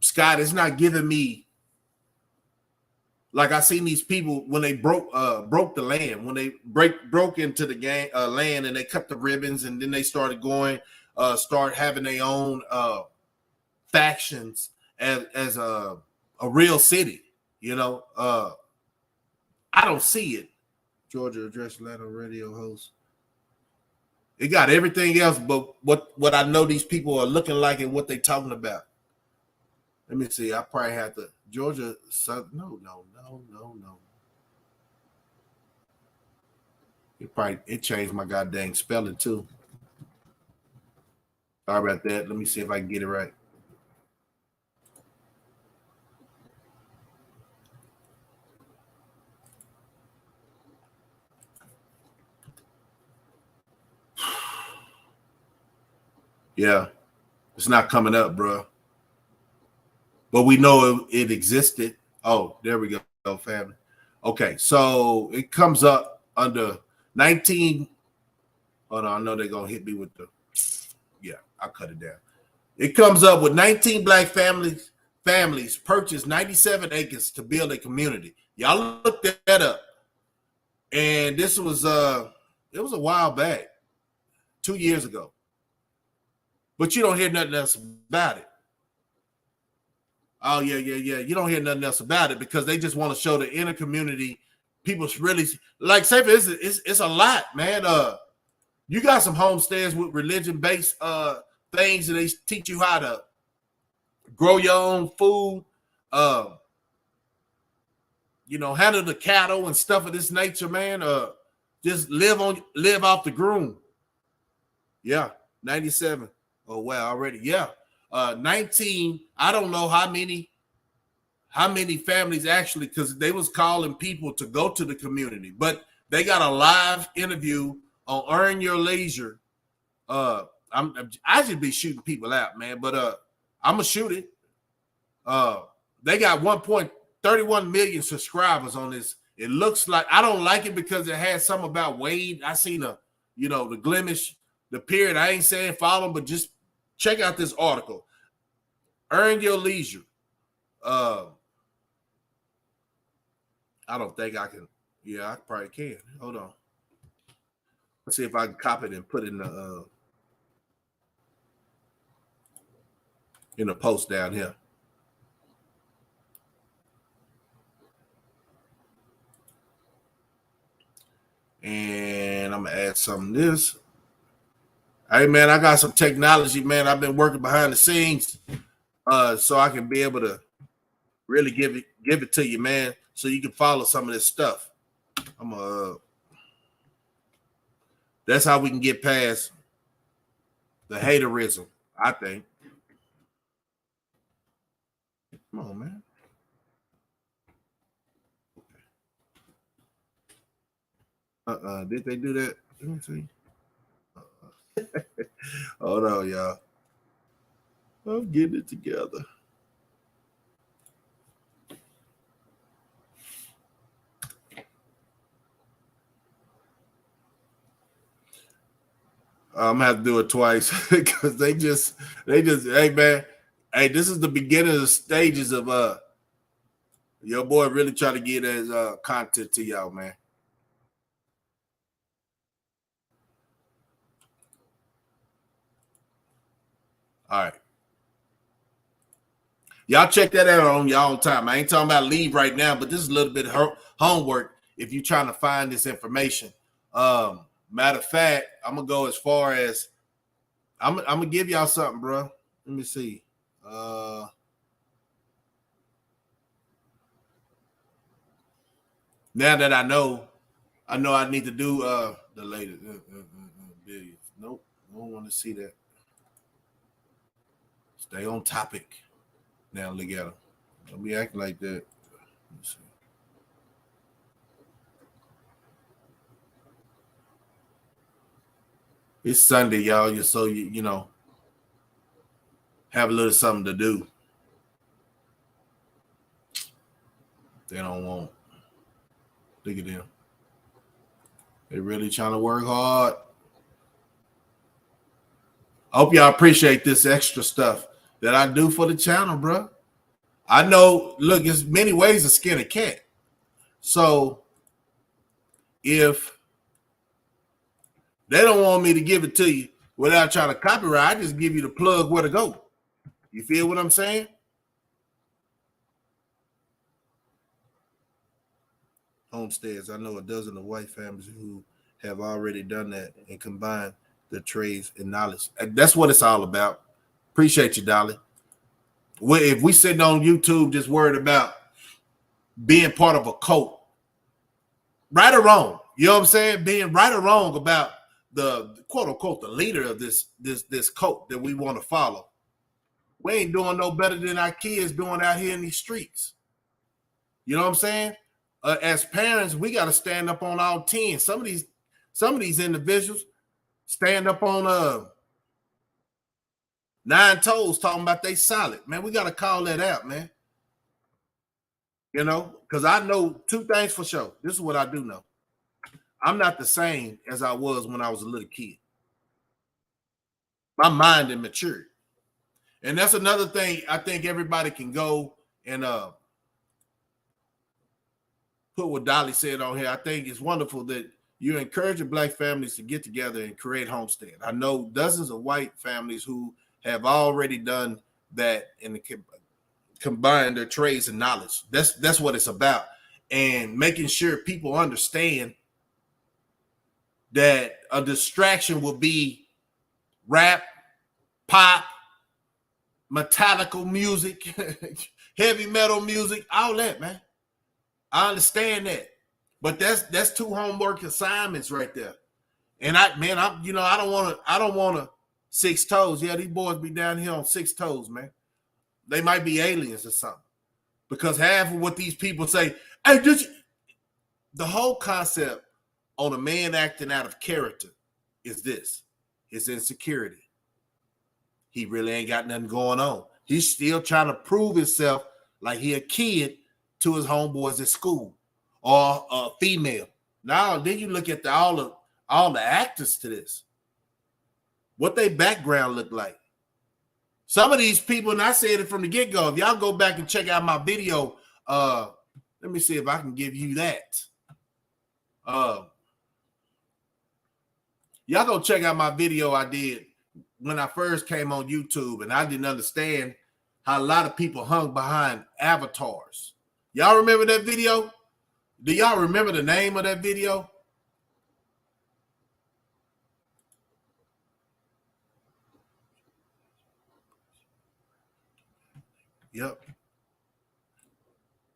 Scott, it's not giving me, like I seen these people when they broke the land, when they broke into the land and they cut the ribbons, and then they started going, start having their own factions as a real city. I don't see it. Georgia Address Atlanta radio host. It got everything else but what I know these people are looking like and what they talking about. Let me see. I probably have to Georgia. No. It changed my goddamn spelling too. Sorry about that. Let me see if I can get it right. Yeah, it's not coming up, bro. But we know it existed. Oh, there we go, family. Okay, so it comes up under 19. Oh no, I know they're gonna hit me with the. Yeah, I'll cut it down. It comes up with 19 black families purchased 97 acres to build a community. Y'all look that up. And this was it was a while back, 2 years ago. But you don't hear nothing else about it. Oh, yeah. You don't hear nothing else about it because they just want to show the inner community. People's really, like, say for instance, it's a lot, man. You got some homesteads with religion-based things, and they teach you how to grow your own food, handle the cattle and stuff of this nature, man. Just live off the groom. Yeah, 97. Oh, wow, already. Yeah. 19. I don't know how many families actually, because they was calling people to go to the community, but they got a live interview on Earn Your Leisure. I should be shooting people out, man, but I'm gonna shoot it. They got 1.31 million subscribers on this. It looks like, I don't like it because it has something about Wade. I seen the blemish, the period. I ain't saying follow, but just check out this article. Earn Your Leisure. I don't think I can. Yeah, I probably can. Hold on. Let's see if I can copy it and put it in the post down here. And I'm gonna add some of this. Hey man, I got some technology, man. I've been working behind the scenes, so I can be able to really give it to you, man. so you can follow some of this stuff. That's how we can get past the haterism, I think. Come on, man. Did they do that? Let me see. Hold on, y'all. I'm getting it together. I'm gonna have to do it twice because they just, hey man, hey, this is the beginning of the stages of your boy really try to get his content to y'all, man. All right. Y'all check that out on your own time. I ain't talking about leave right now, but this is a little bit of homework if you're trying to find this information. Matter of fact, I'm gonna go as far as I'm gonna give y'all something, bro. Let me see. Now that I know I need to do the latest videos. Nope, I don't want to see that. Stay on topic. Now look at them. Don't be acting like that. It's Sunday, y'all. So you know, have a little something to do. They don't want. Look at them. They really trying to work hard. I hope y'all appreciate this extra stuff that I do for the channel, bro. I know, look, there's many ways to skin a cat. So if they don't want me to give it to you without trying to copyright, I just give you the plug where to go. You feel what I'm saying? Homesteads. I know a dozen of white families who have already done that and combined the trades and knowledge. And that's what it's all about. Appreciate you, Dolly. If we sitting on YouTube just worried about being part of a cult, right or wrong, you know what I'm saying? Being right or wrong about the quote unquote the leader of this cult that we want to follow. We ain't doing no better than our kids doing out here in these streets. You know what I'm saying? As parents, we got to stand up on all 10. Some of these individuals stand up on 9 toes talking about they solid. Man, we got to call that out, man. You know, because I know 2 things for sure. This is what I do know. I'm not the same as I was when I was a little kid. My mind had matured. And that's another thing I think everybody can go and put what Dolly said on here. I think it's wonderful that you're encouraging Black families to get together and create homestead. I know dozens of white families who have already done that and combine their trades and knowledge. That's what it's about. And making sure people understand that a distraction will be rap, pop, metallical music, heavy metal music, all that, man. I understand that. But that's 2 homework assignments right there. And I don't want to 6 toes. Yeah, these boys be down here on 6 toes, man. They might be aliens or something. Because half of what these people say, hey, the whole concept on a man acting out of character is this: his insecurity. He really ain't got nothing going on. He's still trying to prove himself like he a kid to his homeboys at school or a female. Now, then you look at all the actors to this. What their background look like. Some of these people, and I said it from the get-go, if y'all go back and check out my video, let me see if I can give you that. Y'all go check out my video I did when I first came on YouTube, and I didn't understand how a lot of people hung behind avatars. Y'all remember that video? Do y'all remember the name of that video? Yep.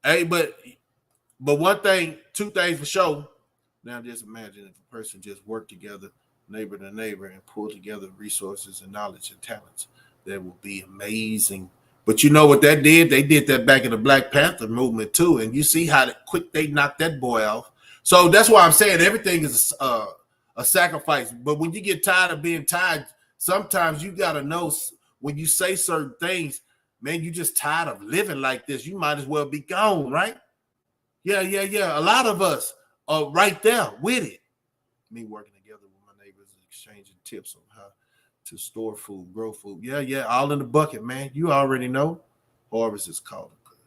Hey, but But one thing, two things for sure. Now just imagine if a person just worked together, neighbor to neighbor, and pulled together resources and knowledge and talents. That would be amazing. But you know what that did? They did that back in the Black Panther movement too. And you see how quick they knocked that boy off. So that's why I'm saying everything is a sacrifice. But when you get tired of being tired, sometimes you got to know when you say certain things, man, you just tired of living like this. You might as well be gone, right? Yeah. A lot of us are right there with it. Me working together with my neighbors and exchanging tips on how to store food, grow food. Yeah, all in the bucket, man. You already know. Harvest is called a good.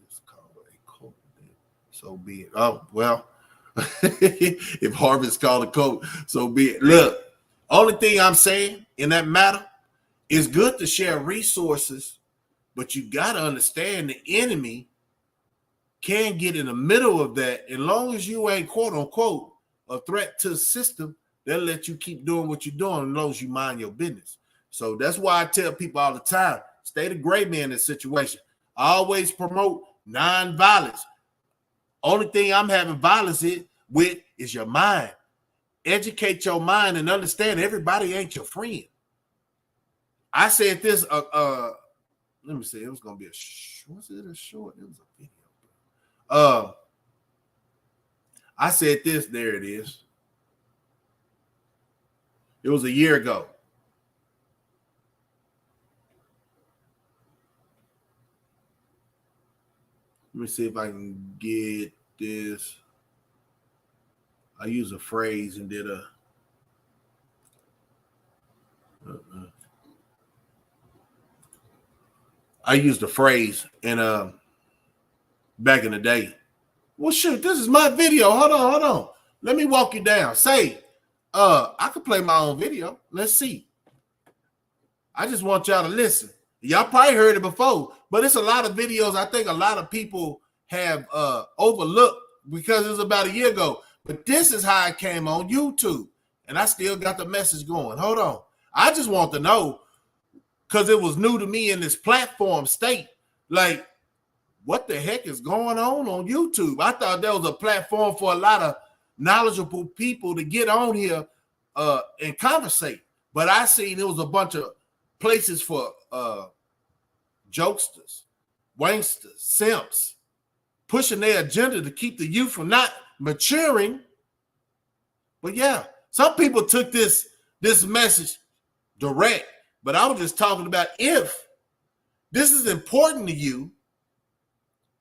It's called a coat. So be it. Oh, well, if harvest is called a coat, so be it. Look, only thing I'm saying in that matter is good to share resources, but you got to understand the enemy can get in the middle of that. As long as you ain't, quote unquote, a threat to the system, they'll let you keep doing what you're doing as long as you mind your business. So that's why I tell people all the time, stay the gray man in this situation. I always promote nonviolence. Only thing I'm having violence with is your mind. Educate your mind and understand everybody ain't your friend. I said this, let me see, it was going to be was it a short? It was a video. I said this, there it is. It was a year ago. Let me see if I can get this. I used a phrase and did a. I used a phrase and back in the day. Well, shoot, this is my video. Hold on. Let me walk you down. Say, I could play my own video. Let's see. I just want y'all to listen. Y'all probably heard it before, but it's a lot of videos I think a lot of people have overlooked because it was about a year ago. But this is how it came on YouTube, and I still got the message going. Hold on. I just want to know, because it was new to me in this platform state, like, what the heck is going on YouTube? I thought there was a platform for a lot of knowledgeable people to get on here and conversate. But I seen it was a bunch of places for jokesters, wanksters, simps, pushing their agenda to keep the youth from not maturing. But yeah, some people took this message direct, but I was just talking about if this is important to you,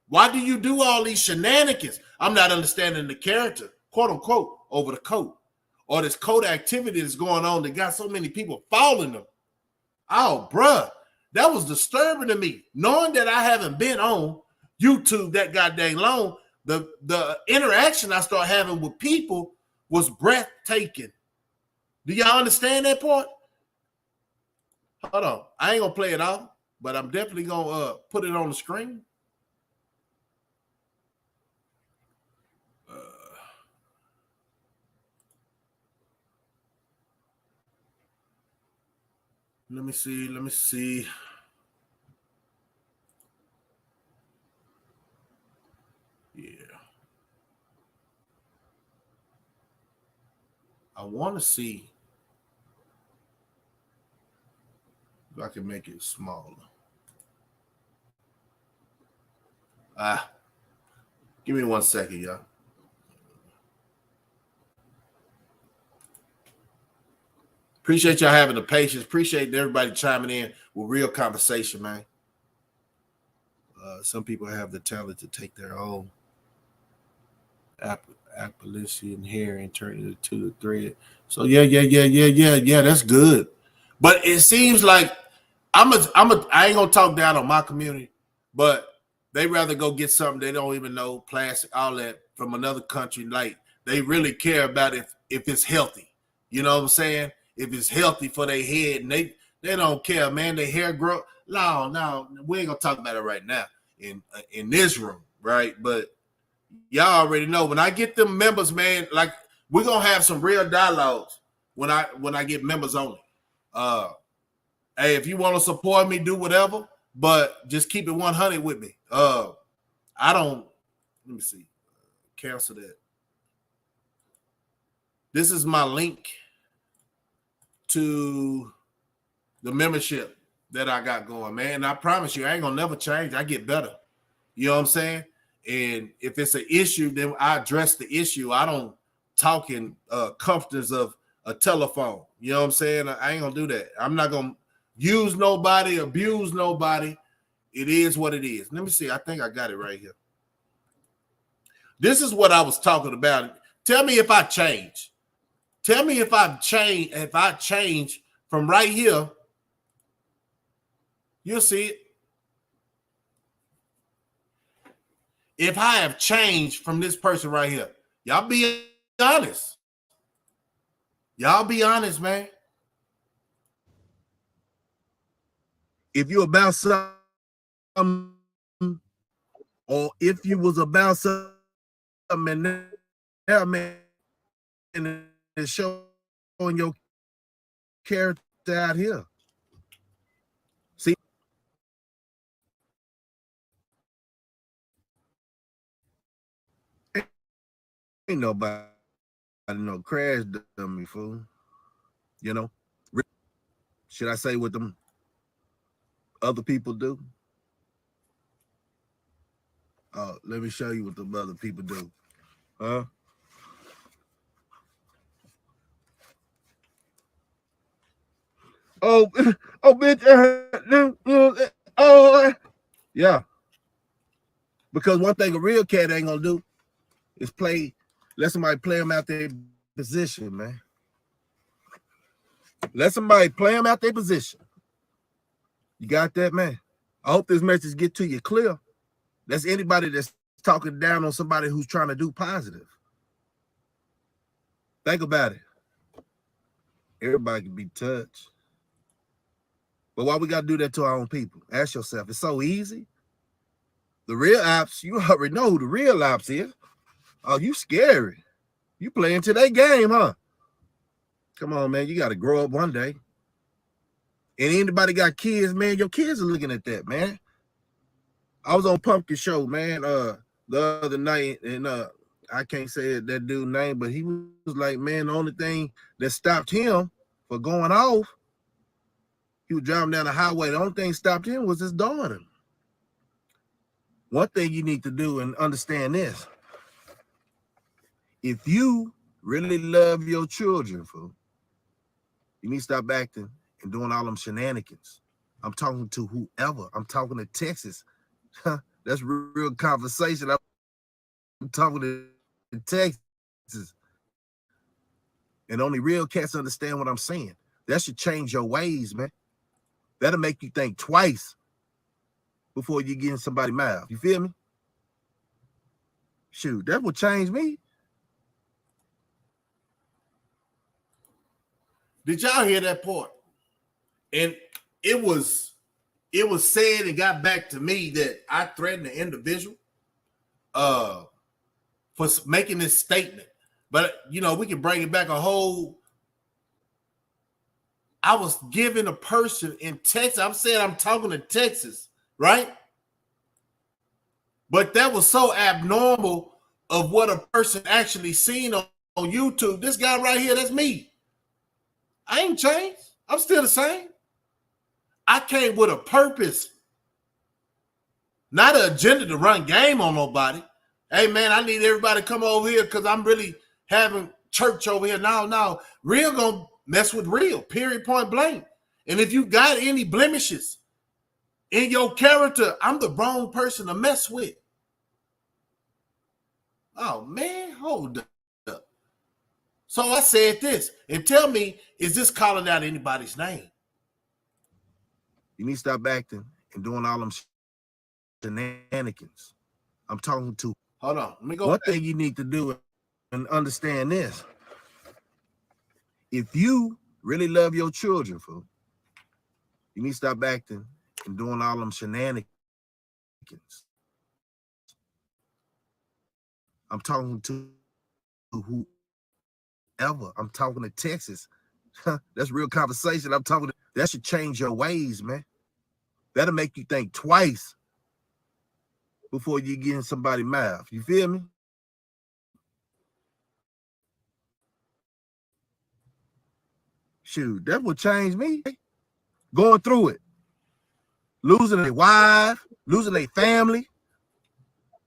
why do you do all these shenanigans? I'm not understanding the character, quote unquote, over the coat, or this code activity that's going on that got so many people following them. Oh, bruh, that was disturbing to me. Knowing that I haven't been on YouTube that goddamn long, the interaction I started having with people was breathtaking. Do y'all understand that part? Hold on. I ain't going to play it out, but I'm definitely going to put it on the screen. Let me see. Yeah. I want to see if I can make it smaller. Give me 1 second, y'all. Appreciate y'all having the patience. Appreciate everybody chiming in with real conversation, man. Some people have the talent to take their own Appalachian hair and turn it into a thread. So yeah. That's good. But it seems like I ain't gonna talk down on my community, but they rather go get something they don't even know, plastic, all that from another country. Like they really care about if it's healthy. You know what I'm saying? If it's healthy for their head, and they don't care, man. Their hair grow. No, we ain't gonna talk about it right now in this room, right? But y'all already know when I get them members, man. Like we're gonna have some real dialogues when I get members only. Hey, if you want to support me, do whatever, but just keep it 100 with me. I don't Let me see. Cancel that. This is my link to the membership that I got going, man. And I promise you, I ain't gonna never change. I get better. You know what I'm saying? And if it's an issue, then I address the issue. I don't talk in comforts of a telephone. You know what I'm saying? I ain't gonna do that. I'm not gonna use nobody, abuse nobody. It is what it is. Let me see. I think I got it right here. This is what I was talking about. Tell me if I change. Tell me if I change from right here. You'll see it. If I have changed from this person right here, y'all be honest. Y'all be honest, man. If you're about something, or if you was about something, and now, man, and it's showing your character out here. See? Ain't nobody no crash dummy, fool. You know? Should I say what them other people do? Let me show you what the other people do. Huh? Oh, bitch. Yeah. Because one thing a real cat ain't gonna do is let somebody play them out their position, man. Let somebody play them out their position. You got that, man? I hope this message get to you clear. That's anybody that's talking down on somebody who's trying to do positive. Think about it. Everybody can be touched. But why we got to do that to our own people? Ask yourself. It's so easy. The real ops, you already know who the real ops is. Oh, you scary. You playing to that game, huh? Come on, man. You got to grow up one day. And anybody got kids, man, your kids are looking at that, man. I was on Pumpkin Show, man, the other night, and I can't say that dude's name, but he was like, man, the only thing that stopped him for going off, he was driving down the highway. The only thing that stopped him was his daughter. One thing you need to do and understand this. If you really love your children, fool, you need to stop acting and doing all them shenanigans. I'm talking to whoever. I'm talking to Texas. That's real conversation. I'm talking to Texas. And only real cats understand what I'm saying. That should change your ways, man. That'll make you think twice before you get in somebody's mouth. You feel me? Shoot, that would change me. Did y'all hear that part? And it was said and got back to me that I threatened the individual for making this statement. But, you know, we can bring it back a whole. I was giving a person in Texas. I'm saying I'm talking to Texas, right? But that was so abnormal of what a person actually seen on YouTube. This guy right here, that's me. I ain't changed. I'm still the same. I came with a purpose, not an agenda to run game on nobody. Hey, man, I need everybody to come over here because I'm really having church over here. No. Real gonna mess with real, period, point blank. And if you got any blemishes in your character, I'm the wrong person to mess with. Oh, man, hold up. So I said this, and tell me, is this calling out anybody's name? You need to stop acting and doing all them shenanigans. I'm talking to. Hold on, let me go. One thing you need to do and understand this. If you really love your children, fool, you need to stop acting and doing all them shenanigans. I'm talking to whoever. I'm talking to Texas. That's real conversation. I'm talking to. That should change your ways, man. That'll make you think twice before you get in somebody's mouth. You feel me? Shoot, that would change me. Going through it. Losing their wife, losing their family,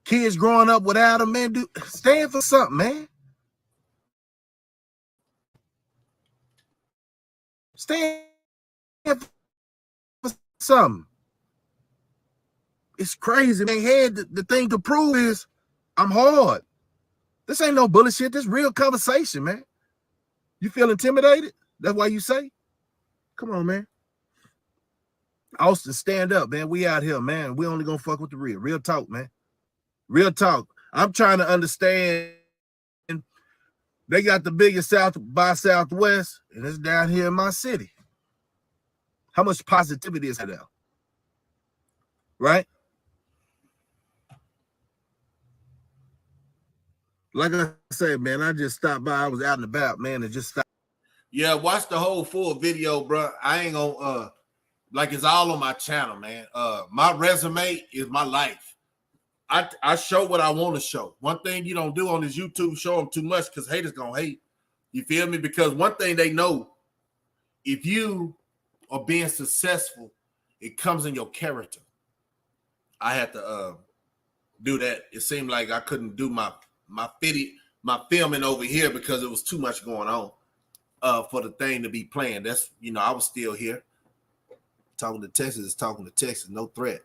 kids growing up without them, man. Stand for something, man. Stand for something. It's crazy. Man, had the thing to prove is I'm hard. This ain't no bullshit. This real conversation, man. You feel intimidated? That's why you say? Come on, man. Austin, stand up, man. We out here, man. We only gonna fuck with the real. Real talk, man. Real talk. I'm trying to understand. They got the biggest South by Southwest, and it's down here in my city. How much positivity is there? Right? Like I said, man, I just stopped by. I was out and about, man, and just stopped. Yeah, watch the whole full video, bro. I ain't gonna like it's all on my channel, man. My resume is my life. I show what I want to show. One thing you don't do on this YouTube, show them too much because haters gonna hate. You feel me? Because one thing they know, if you are being successful, it comes in your character. I had to do that. It seemed like I couldn't do my filming over here because it was too much going on for the thing to be playing. That's, I was still here. Talking to Texas is talking to Texas, no threat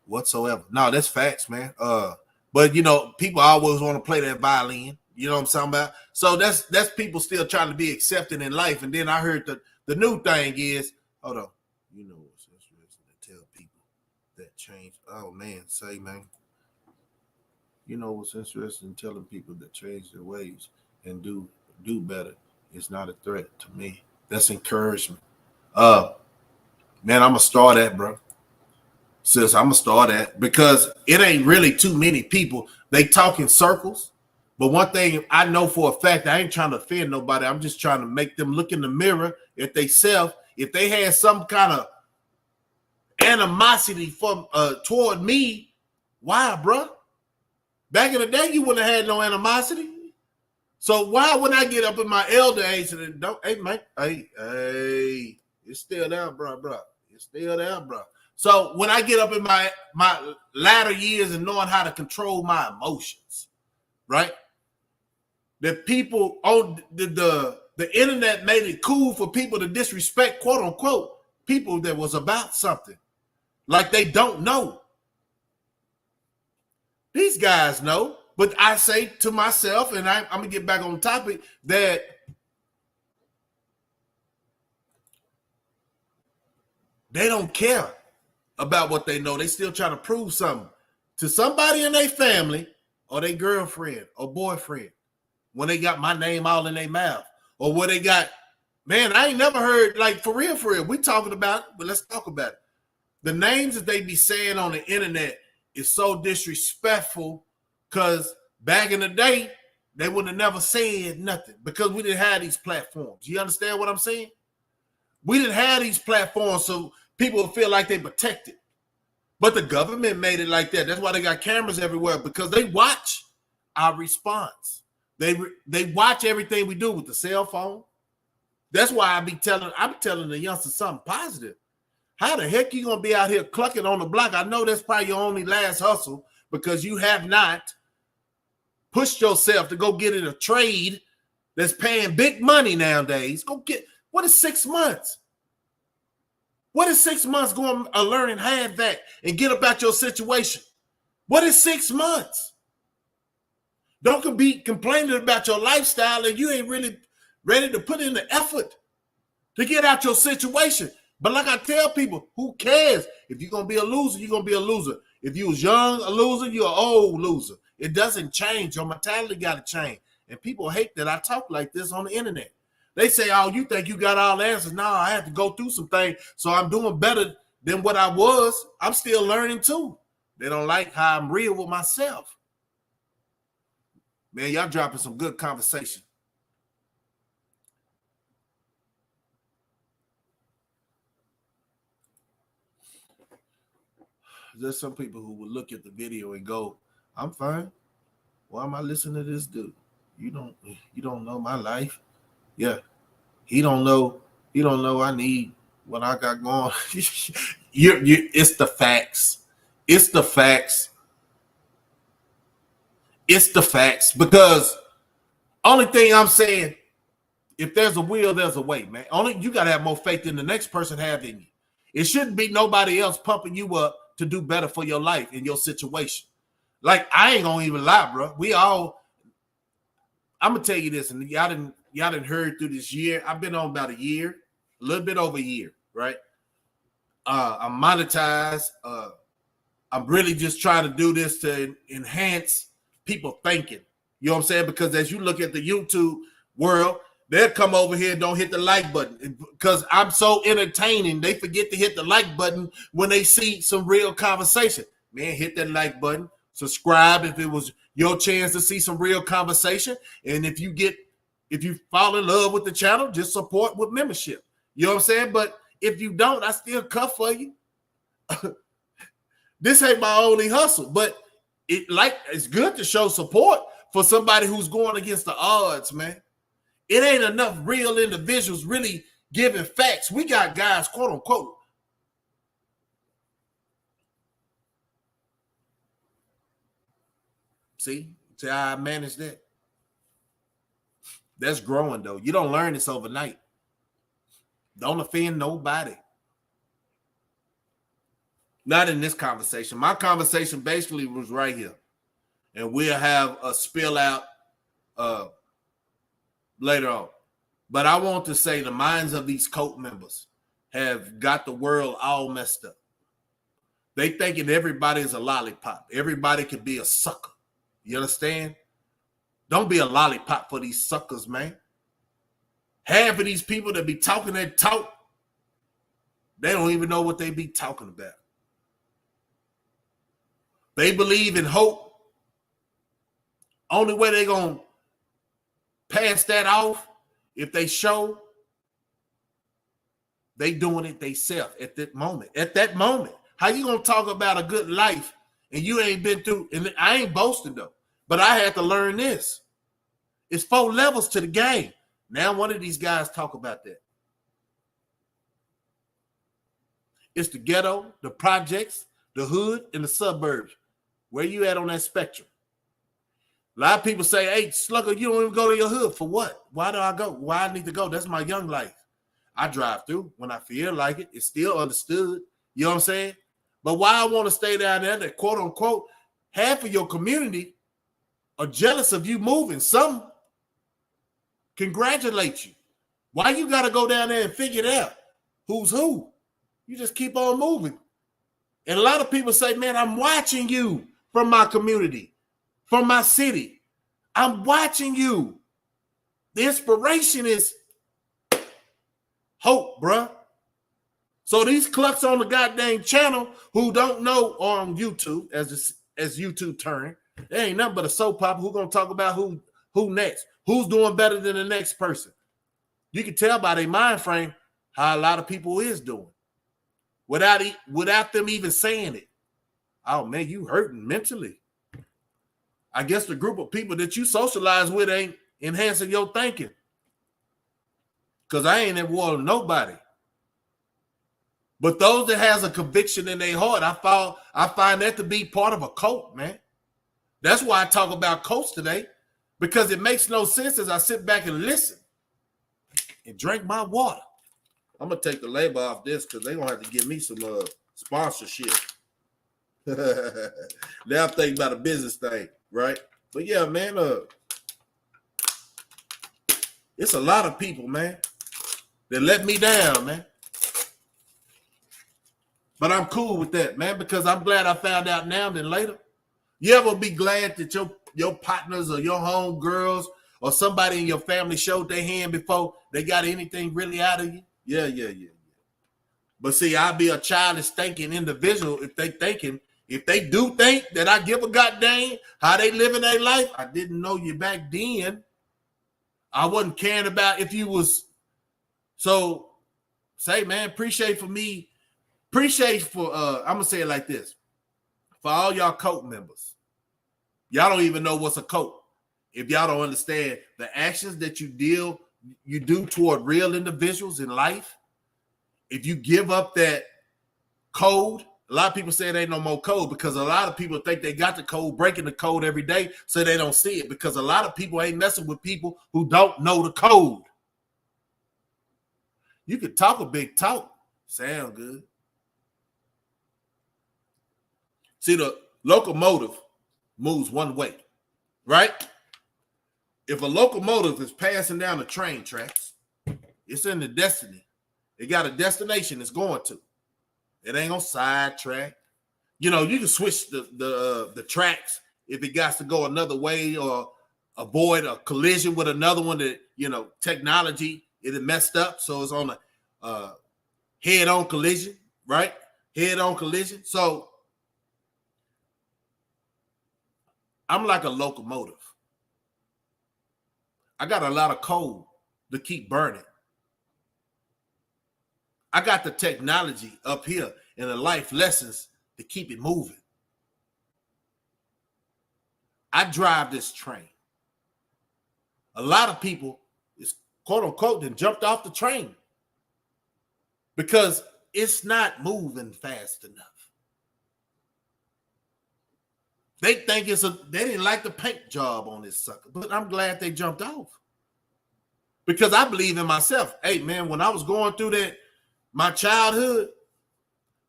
whatsoever. No, that's facts, man. But people always want to play that violin. You know what I'm talking about? So that's people still trying to be accepted in life. And then I heard the new thing is, hold on, what's interesting to tell people that change. Oh man, say man. What's interesting telling people that change their ways and do better. It's not a threat to me. That's encouragement. Man, I'm gonna start that, bro. Sis, I'm gonna start that because it ain't really too many people. They talk in circles, but one thing I know for a fact, I ain't trying to offend nobody. I'm just trying to make them look in the mirror at themselves. If they had some kind of animosity from toward me, why, bro? Back in the day, you wouldn't have had no animosity. So why when I get up in my elder age and don't, hey man, hey, it's still there, bro. It's still there, bro. So when I get up in my latter years and knowing how to control my emotions, right? That people on the internet made it cool for people to disrespect, quote unquote, people that was about something. Like they don't know. These guys know, but I say to myself, and I'm going to get back on topic, that they don't care about what they know. They still trying to prove something to somebody in their family or their girlfriend or boyfriend when they got my name all in their mouth or what they got. Man, I ain't never heard, like, for real, we talking about it, but let's talk about it. The names that they be saying on the internet is so disrespectful because back in the day, they would have never said nothing because we didn't have these platforms. You understand what I'm saying? We didn't have these platforms so people feel like they protected. But the government made it like that. That's why they got cameras everywhere because they watch our response. They watch everything we do with the cell phone. That's why I'm telling the youngsters something positive. How the heck you gonna be out here clucking on the block? I know that's probably your only last hustle because you have not pushed yourself to go get in a trade that's paying big money nowadays. Go get, what is 6 months? What is 6 months going to learn and have that and get about your situation? What is 6 months? Don't be complaining about your lifestyle and you ain't really ready to put in the effort to get out your situation. But like I tell people, who cares? If you're going to be a loser, you're going to be a loser. If you was young, a loser, you're an old loser. It doesn't change. Your mentality got to change. And people hate that I talk like this on the internet. They say, oh, you think you got all the answers. No, I had to go through some things. So I'm doing better than what I was. I'm still learning too. They don't like how I'm real with myself. Man, y'all dropping some good conversation. There's some people who will look at the video and go, I'm fine. Why am I listening to this dude? You don't know my life. Yeah. He don't know I need what I got going. It's the facts. It's the facts. It's the facts. Because only thing I'm saying, if there's a will, there's a way, man. Only you gotta have more faith than the next person have in you. It shouldn't be nobody else pumping you up to do better for your life and your situation. Like, I ain't gonna even lie, bro. I'm gonna tell you this, and y'all didn't heard through this year. I've been on about a year, a little bit over a year, right? I'm monetized. I'm really just trying to do this to enhance people thinking. You know what I'm saying? Because as you look at the YouTube world, they'll come over here and don't hit the like button because I'm so entertaining. They forget to hit the like button when they see some real conversation. Man, hit that like button. Subscribe if it was your chance to see some real conversation. And if you fall in love with the channel, just support with membership. You know what I'm saying? But if you don't, I still cut for you. This ain't my only hustle, but it's good to show support for somebody who's going against the odds, man. It ain't enough real individuals really giving facts. We got guys, quote unquote. See how I manage that? That's growing, though. You don't learn this overnight. Don't offend nobody. Not in this conversation. My conversation basically was right here. And we'll have a spill out later on. But I want to say the minds of these cult members have got the world all messed up. They thinking everybody is a lollipop. Everybody can be a sucker. You understand? Don't be a lollipop for these suckers, man. Half of these people that be talking that talk, they don't even know what they be talking about. They believe in hope. Only way they going to pass that off if they show they doing it themselves at that moment. At that moment. How you going to talk about a good life and you ain't been through, and I ain't boasting though, but I had to learn this. It's 4 levels to the game. Now one of these guys talk about that. It's the ghetto, the projects, the hood, and the suburbs. Where you at on that spectrum? A lot of people say, hey, Slugga, you don't even go to your hood. For what? Why do I go? Why I need to go? That's my young life. I drive through when I feel like it. It's still understood. You know what I'm saying? But why I want to stay down there, that quote unquote, half of your community are jealous of you moving. Some congratulate you. Why you got to go down there and figure it out? Who's who? You just keep on moving. And a lot of people say, man, I'm watching you from my community, from my city. I'm watching you. The inspiration is hope, bruh. So these clucks on the goddamn channel who don't know, or on YouTube, as YouTube term, they ain't nothing but a soap opera who gonna talk about who next, who's doing better than the next person. You can tell by their mind frame how a lot of people is doing without them even saying it. Oh man, you hurting mentally. I guess the group of people that you socialize with ain't enhancing your thinking. Because I ain't at war with nobody. But those that has a conviction in their heart, I find that to be part of a cult, man. That's why I talk about cults today, because it makes no sense as I sit back and listen and drink my water. I'm going to take the label off this because they're going to have to give me some sponsorship. Now I'm thinking about a business thing, right? But yeah, man, it's a lot of people, man, that let me down, man. But I'm cool with that, man, because I'm glad I found out now than later. You ever be glad that your partners or your home girls or somebody in your family showed their hand before they got anything really out of you? Yeah. But see, I'll be a childish thinking individual if they do think that I give a goddamn how they living their life. I didn't know you back then. I wasn't caring about if you was. So say, man, I'm gonna say it like this. for all y'all cult members, y'all don't even know what's a cult. If y'all don't understand the actions that you do toward real individuals in life, if you give up that code, a lot of people say there ain't no more code because a lot of people think they got the code, breaking the code every day, so they don't see it because a lot of people ain't messing with people who don't know the code. You could talk a big talk, sound good. See, the locomotive moves one way, right? If a locomotive is passing down the train tracks, it's in the destiny. It got a destination it's going to. It ain't gonna sidetrack. You know, you can switch the tracks if it got to go another way or avoid a collision with another one that, you know, technology, it messed up. So it's on a head-on collision, right? Head-on collision. So I'm like a locomotive. I got a lot of coal to keep burning. I got the technology up here and the life lessons to keep it moving. I drive this train. A lot of people is quote unquote and jumped off the train because it's not moving fast enough. They think they didn't like the paint job on this sucker, but I'm glad they jumped off because I believe in myself. Hey man, when I was going through my childhood,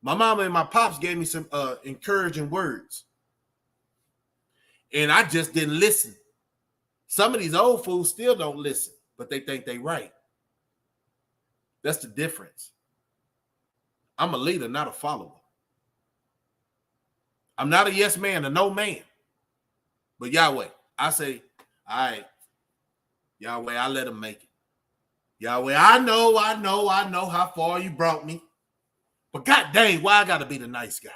my mama and my pops gave me some encouraging words. And I just didn't listen. Some of these old fools still don't listen, but they think they right. That's the difference. I'm a leader, not a follower. I'm not a yes man, a no man. But Yahweh, I say, all right, Yahweh, I let him make it. Yahweh, I know how far you brought me. But God dang, why I got to be the nice guy?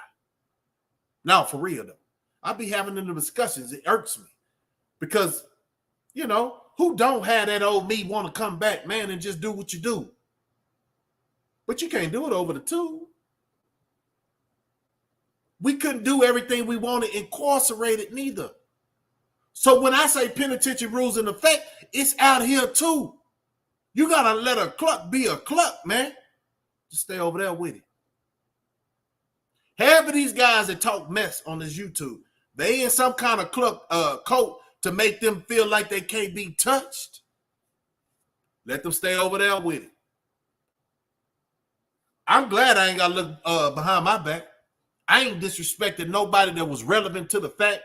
No, for real, though. I be having them discussions. It irks me. Because, you know, who don't have that old me want to come back, man, and just do what you do? But you can't do it over the tube. We couldn't do everything we wanted incarcerated neither. So when I say penitentiary rules in effect, it's out here too. You got to let a cluck be a cluck, man. Just stay over there with it. Half of these guys that talk mess on this YouTube, they in some kind of cluck coat to make them feel like they can't be touched. Let them stay over there with it. I'm glad I ain't got to look behind my back. I ain't disrespected nobody that was relevant to the fact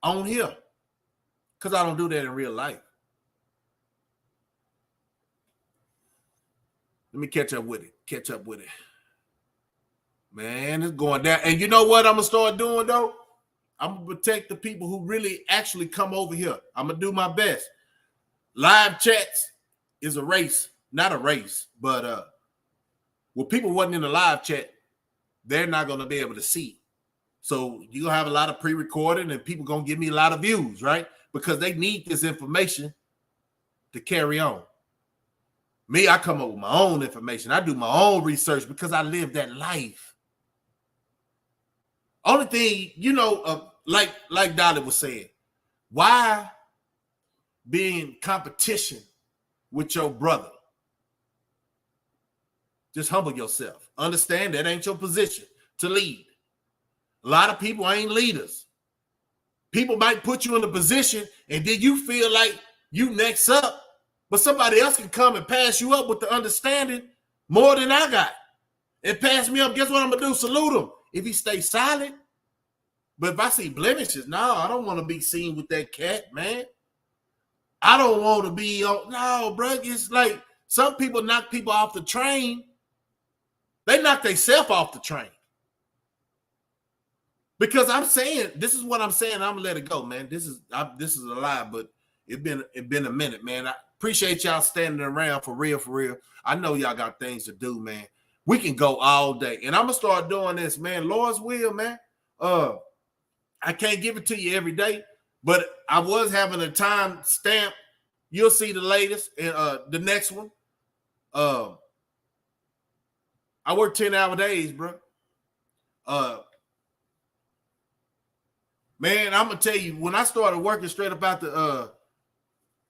on here. Because I don't do that in real life. Let me catch up with it. Man, it's going down. And you know what I'm going to start doing, though? I'm going to protect the people who really actually come over here. I'm going to do my best. Live chats is a race. Not a race, but when people wasn't in the live chat, they're not going to be able to see. So you're going to have a lot of pre-recording and people going to give me a lot of views, right? Because they need this information to carry on. Me, I come up with my own information. I do my own research because I live that life. Only thing, you know, like Dolly was saying, why be in competition with your brother? Just humble yourself. Understand that ain't your position to lead. A lot of people ain't leaders. People might put you in a position and then you feel like you next up, but somebody else can come and pass you up with the understanding more than I got. And pass me up, guess what I'm going to do? Salute him if he stays silent. But if I see blemishes, no, I don't want to be seen with that cat, man. I don't want to be on, no, bro. It's like some people knock people off the train. They knock themselves off the train. Because I'm saying, this is what I'm saying. I'm gonna let it go, man. This is a lie, but it been a minute, man. I appreciate y'all standing around for real, for real. I know y'all got things to do, man. We can go all day, and I'm gonna start doing this, man. Lord's will, man. I can't give it to you every day, but I was having a time stamp. You'll see the latest and the next one. I work 10-hour days, bro. Man, I'm gonna tell you, when I started working straight about the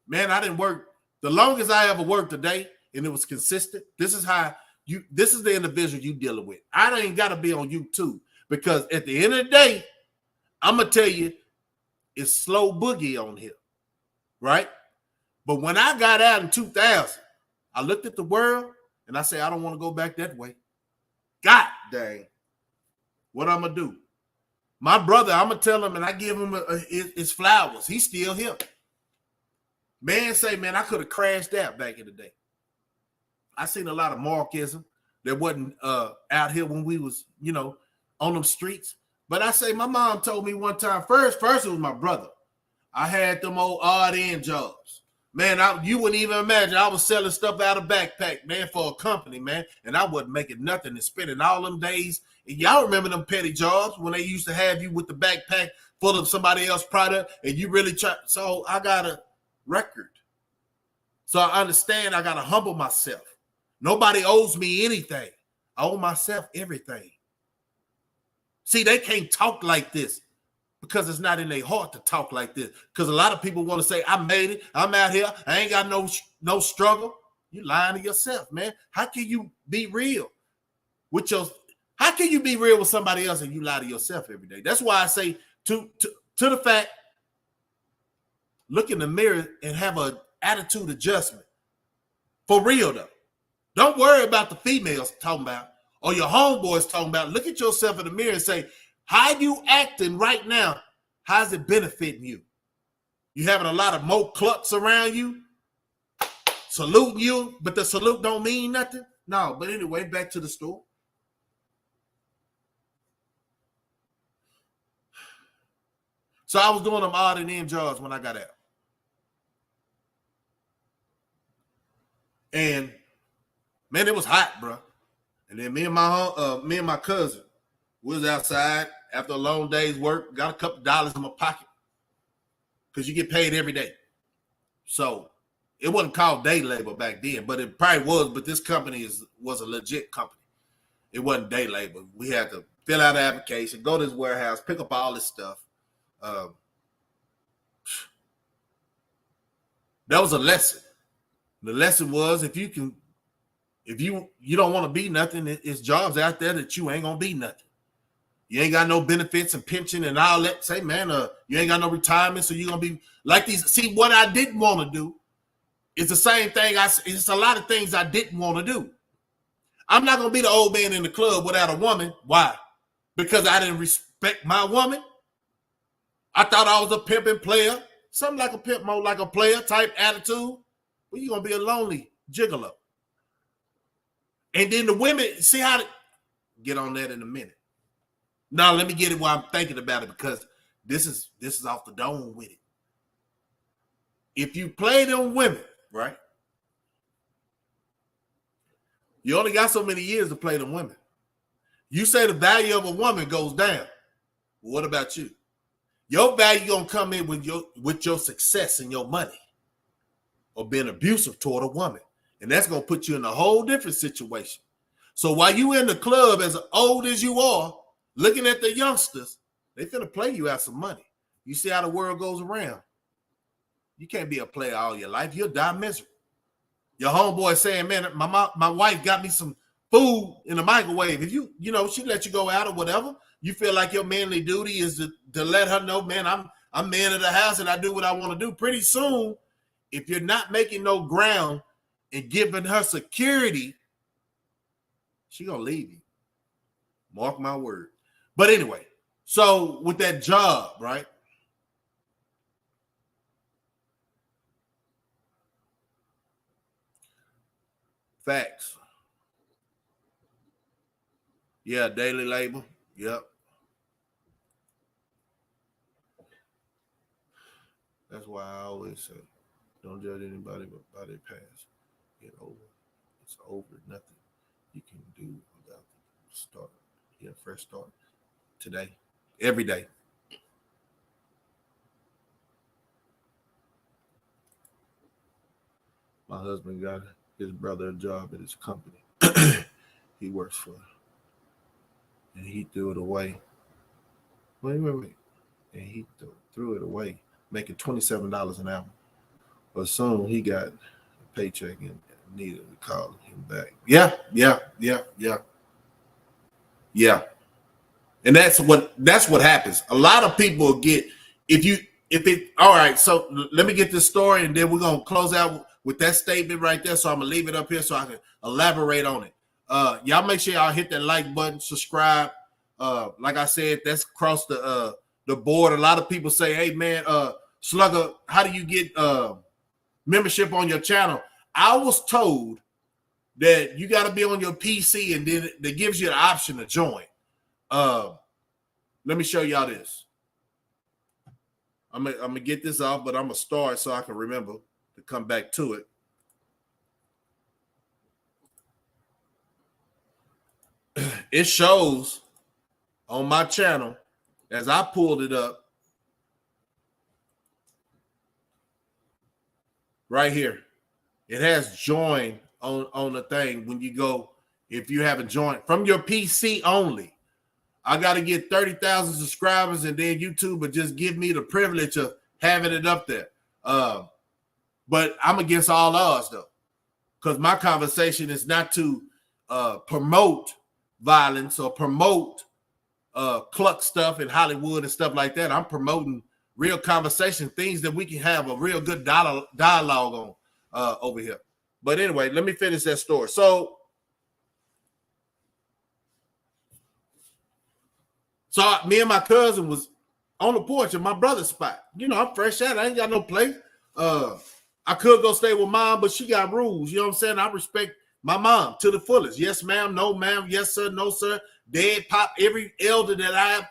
man, I didn't work the longest I ever worked a day, and it was consistent. This is the individual you dealing with. I ain't gotta be on YouTube because at the end of the day, I'm gonna tell you, it's slow boogie on here, right? But when I got out in 2000, I looked at the world and I said, I don't want to go back that way. God dang, what I'm gonna do? My brother, I'm gonna tell him, and I give him his flowers. He's still here. Man say, man, I could have crashed out back in the day. I seen a lot of Marxism that wasn't out here when we was, on them streets. But I say, my mom told me one time, first it was my brother. I had them old odd end jobs. Man, you wouldn't even imagine. I was selling stuff out of backpack, man, for a company, man. And I wasn't making nothing and spending all them days. And y'all remember them petty jobs when they used to have you with the backpack full of somebody else's product and you really try. So I got a record. So I understand I got to humble myself. Nobody owes me anything. I owe myself everything. See, they can't talk like this because it's not in their heart to talk like this. Because a lot of people want to say, I made it. I'm out here. I ain't got no struggle. You lying to yourself, man. How can you be real how can you be real with somebody else and you lie to yourself every day? That's why I say to the fact, look in the mirror and have an attitude adjustment. For real, though. Don't worry about the females talking about or your homeboys talking about. Look at yourself in the mirror and say, how you acting right now? How's it benefiting you? You having a lot of more clucks around you, saluting you, but the salute don't mean nothing? No, but anyway, back to the store. So I was doing them odd and end jobs when I got out. And man, it was hot, bro. And then me and my cousin was outside after a long day's work, got a couple of dollars in my pocket because you get paid every day. So it wasn't called day labor back then, but it probably was. But this company was a legit company. It wasn't day labor. We had to fill out an application, go to this warehouse, pick up all this stuff. That was a lesson. The lesson was if you don't want to be nothing, it's jobs out there that you ain't gonna be nothing. You ain't got no benefits and pension and all that. Say, man, you ain't got no retirement, so you're gonna be like these. See, what I didn't want to do is the same thing. It's a lot of things I didn't want to do. I'm not gonna be the old man in the club without a woman. Why? Because I didn't respect my woman. I thought I was a pimping player, something like a pimp, more like a player type attitude. Well, you're gonna be a lonely gigolo. And then the women, see how to get on that in a minute. Now let me get it while I'm thinking about it because this is off the dome with it. If you play them women, right? You only got so many years to play them women. You say the value of a woman goes down. Well, what about you? Your value gonna come in with your success and your money, or being abusive toward a woman, and that's gonna put you in a whole different situation. So while you in the club, as old as you are, looking at the youngsters, they finna play you out some money. You see how the world goes around. You can't be a player all your life. You'll die miserable. Your homeboy saying, man, my wife got me some food in the microwave. If you she let you go out or whatever, you feel like your manly duty is to let her know, man, I'm man of the house and I do what I want to do. Pretty soon, if you're not making no ground and giving her security, she gonna leave you. Mark my word. But anyway, so with that job, right? Facts. Yeah, daily labor. Yep. That's why I always say, don't judge anybody but by their past. Get over. It's over. Nothing you can do about the start. Yeah, fresh start today, every day. My husband got his brother a job at his company he works for, and he threw it away. Wait. and he threw it away, making $27 an hour. But soon he got a paycheck and needed to call him back. Yeah. And that's what happens. A lot of people get all right. So let me get this story, and then we're gonna close out with that statement right there. So I'm gonna leave it up here so I can elaborate on it. Y'all make sure y'all hit that like button, subscribe. Like I said, that's across the board. A lot of people say, "Hey man, Slugga, how do you get membership on your channel?" I was told that you got to be on your PC, and then it gives you the option to join. Let me show y'all this. I'm gonna get this off, but I'm gonna start so I can remember to come back to it. It shows on my channel as I pulled it up right here. It has join on the thing when you go, if you haven't joined from your PC only. I got to get 30,000 subscribers, and then YouTube would just give me the privilege of having it up there. But I'm against all odds, though, because my conversation is not to promote violence or promote cluck stuff in Hollywood and stuff like that. I'm promoting real conversation, things that we can have a real good dialogue on over here. But anyway, let me finish that story. So me and my cousin was on the porch at my brother's spot. You know, I'm fresh out. I ain't got no place. I could go stay with mom, but she got rules. You know what I'm saying? I respect my mom to the fullest. Yes, ma'am. No, ma'am. Yes, sir. No, sir. Dad, pop, every elder that I have.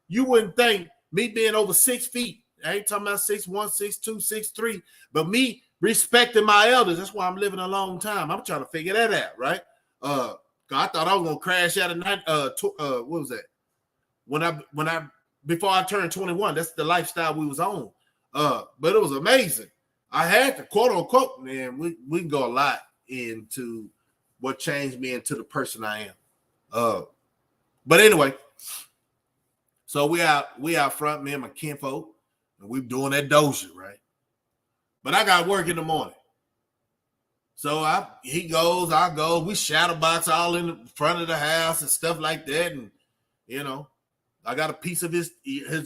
You wouldn't think me being over 6 feet. I ain't talking about 6'1", 6'2", 6'3", but me respecting my elders. That's why I'm living a long time. I'm trying to figure that out, right? I thought I was gonna crash out of night. What was that? Before I turned 21, that's the lifestyle we was on. But it was amazing. I had to quote unquote, man, we can go a lot into what changed me into the person I am. But anyway, so we out front, me and my kinfolk, and we doing that doja, right? But I got work in the morning. So he goes, I go, we shadow box all in the front of the house and stuff like that. And you know, I got a piece of his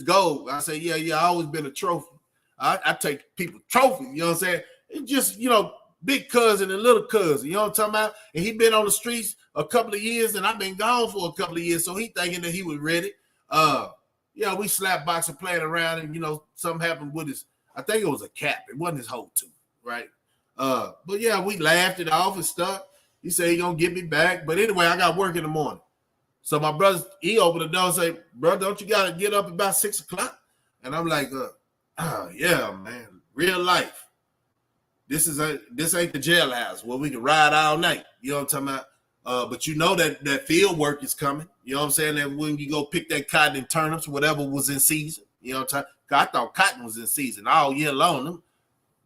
gold. I say, yeah, I always been a trophy. I take people trophies, you know what I'm saying? It's just, you know, big cousin and little cousin, you know what I'm talking about? And he been on the streets a couple of years, and I've been gone for a couple of years, so he thinking that he was ready. Yeah, we slap boxing playing around, and, you know, something happened with his, I think it was a cap. It wasn't his whole tooth, right? But, yeah, we laughed it off and stuff. He said he going to get me back. But anyway, I got work in the morning. So my brother, he opened the door and say, "Bro, don't you got to get up about 6 o'clock?" And I'm like, yeah, man, real life. This ain't the jailhouse where we can ride all night. You know what I'm talking about? But you know that field work is coming. You know what I'm saying? That when you go pick that cotton and turnips, whatever was in season. You know what I'm talking? I thought cotton was in season all year long.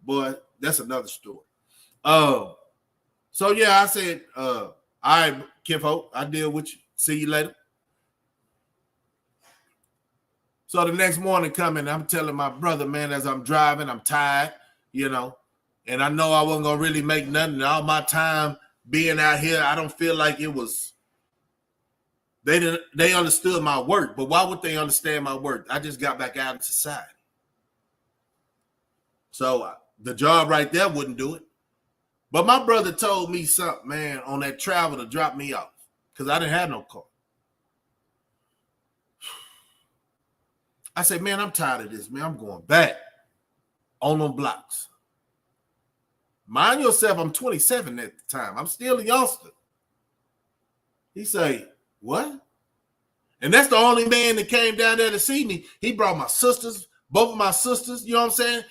Boy, that's another story. So yeah, I said, all right, kinfolk, I deal with you. See you later. So the next morning coming, I'm telling my brother, man, as I'm driving, I'm tired, you know, and I know I wasn't going to really make nothing. All my time being out here, I don't feel like it was, they understood my work, but why would they understand my work? I just got back out in society. So the job right there wouldn't do it. But my brother told me something, man, on that travel to drop me off because I didn't have no car. I said, man, I'm tired of this, man. I'm going back on them blocks. Mind yourself, I'm 27 at the time. I'm still a youngster. He say, what? And that's the only man that came down there to see me. He brought my sisters, both of my sisters, you know what I'm saying?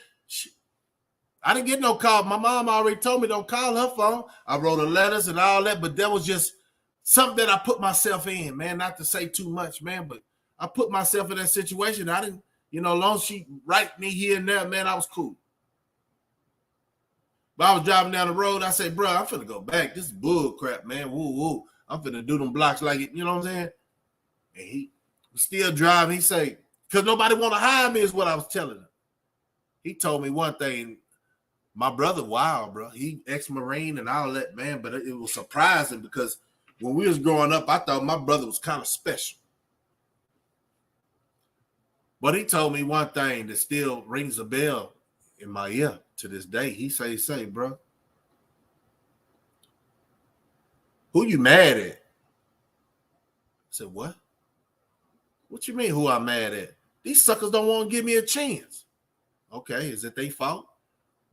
I didn't get no call. My mom already told me don't call her phone. I wrote her letters and all that, but that was just something that I put myself in, man, not to say too much, man, but I put myself in that situation. I didn't, you know, as long as she write me here and there, man, I was cool. But I was driving down the road. I said, bro, I'm finna go back. This is bull crap, man. Woo. I'm finna do them blocks like it, you know what I'm saying? And he was still driving. He say, because nobody want to hire me is what I was telling him. He told me one thing. My brother, wild, bro. He ex-Marine and all that, man. But it was surprising because when we was growing up, I thought my brother was kind of special. But he told me one thing that still rings a bell in my ear to this day. He say, bro, who you mad at? I said, what? What you mean who I'm mad at? These suckers don't want to give me a chance. Okay, is it their fault?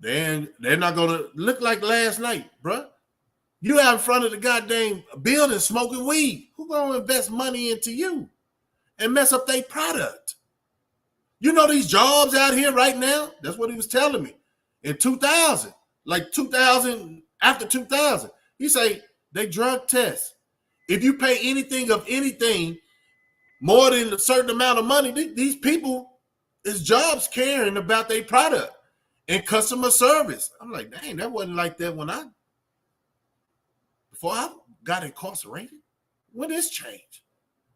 They're not going to look like last night, bro. You out in front of the goddamn building smoking weed. Who going to invest money into you and mess up their product? You know these jobs out here right now? That's what he was telling me. In 2000, like 2000, after 2000, he say they drug test. If you pay anything of anything more than a certain amount of money, these people is jobs caring about their product and customer service. I'm like, dang, that wasn't like that before I got incarcerated. When this changed?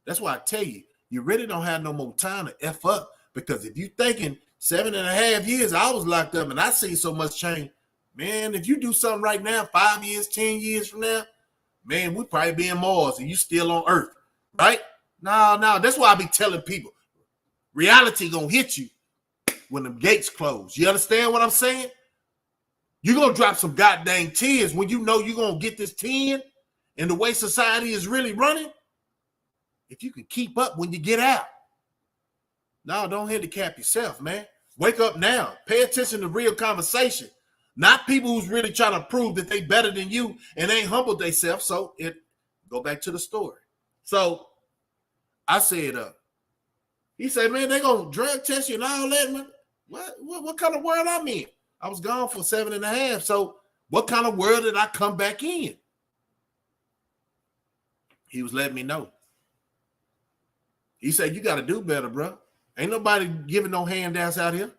That's why I tell you, you really don't have no more time to F up, because if you thinking 7.5 years I was locked up and I see so much change, man, if you do something right now, 5 years, 10 years from now, man, we probably be in Mars and you still on Earth, right? No, that's why I be telling people, reality gonna hit you when the gates close. You understand what I'm saying? You're gonna drop some goddamn tears when you know you're gonna get this 10 and the way society is really running. If you can keep up when you get out. No, don't handicap yourself, man. Wake up now. Pay attention to real conversation. Not people who's really trying to prove that they better than you and ain't humbled themselves. So go back to the story. So I said, he said, man, they gonna drug test you and all that, man. What kind of world I'm in? I was gone for 7.5. So what kind of world did I come back in? He was letting me know. He said, you got to do better, bro. Ain't nobody giving no handouts out here.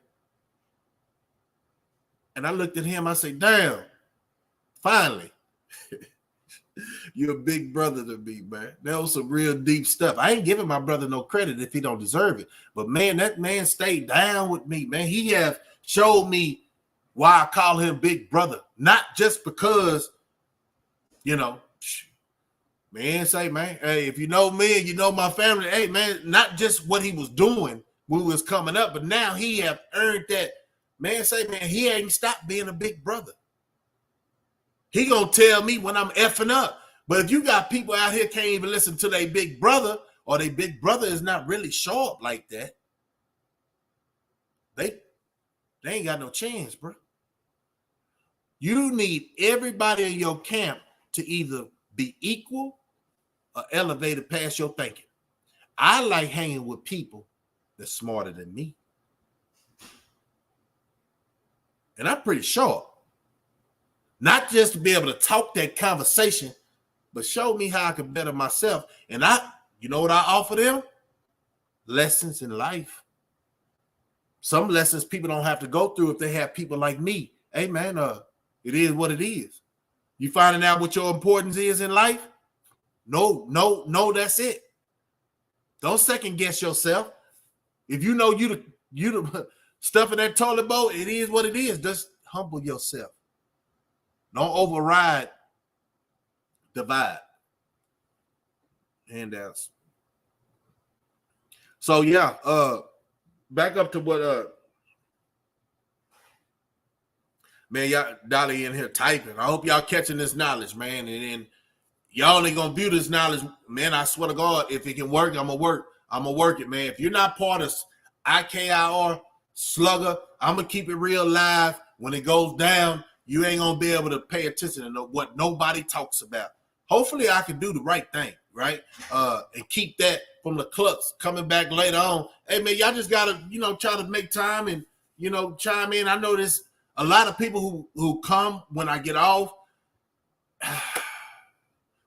And I looked at him. I said, damn, finally. You're a big brother to me, man. That was some real deep stuff. I ain't giving my brother no credit if he don't deserve it. But, man, that man stayed down with me, man. He have showed me why I call him big brother. Not just because, man, say, man, hey, if you know me and you know my family, hey, man, not just what he was doing when we was coming up, but now he have earned that. Man, say, man, he ain't stopped being a big brother. He gonna tell me when I'm effing up. But if you got people out here can't even listen to their big brother, or their big brother is not really sharp like that, they ain't got no chance, bro. You need everybody in your camp to either be equal or elevated past your thinking. I like hanging with people that's smarter than me. And I'm pretty sharp. Not just to be able to talk that conversation, but show me how I can better myself. And you know what I offer them? Lessons in life. Some lessons people don't have to go through if they have people like me. Hey, man, it is what it is. You finding out what your importance is in life? No, that's it. Don't second guess yourself. If you know you the stuff in that toilet bowl, it is what it is. Just humble yourself. Don't override the vibe. Handouts. So yeah, back up to what man, y'all Dolly in here typing. I hope y'all catching this knowledge, man. And then y'all ain't gonna view this knowledge, man. I swear to God, if it can work, I'm gonna work it, man. If you're not part of IKIR Slugga, I'm gonna keep it real live. When it goes down, you ain't gonna be able to pay attention to what nobody talks about. Hopefully, I can do the right thing, right? And keep that from the clucks coming back later on. Hey, man, y'all just gotta, try to make time and, chime in. I know there's a lot of people who come when I get off.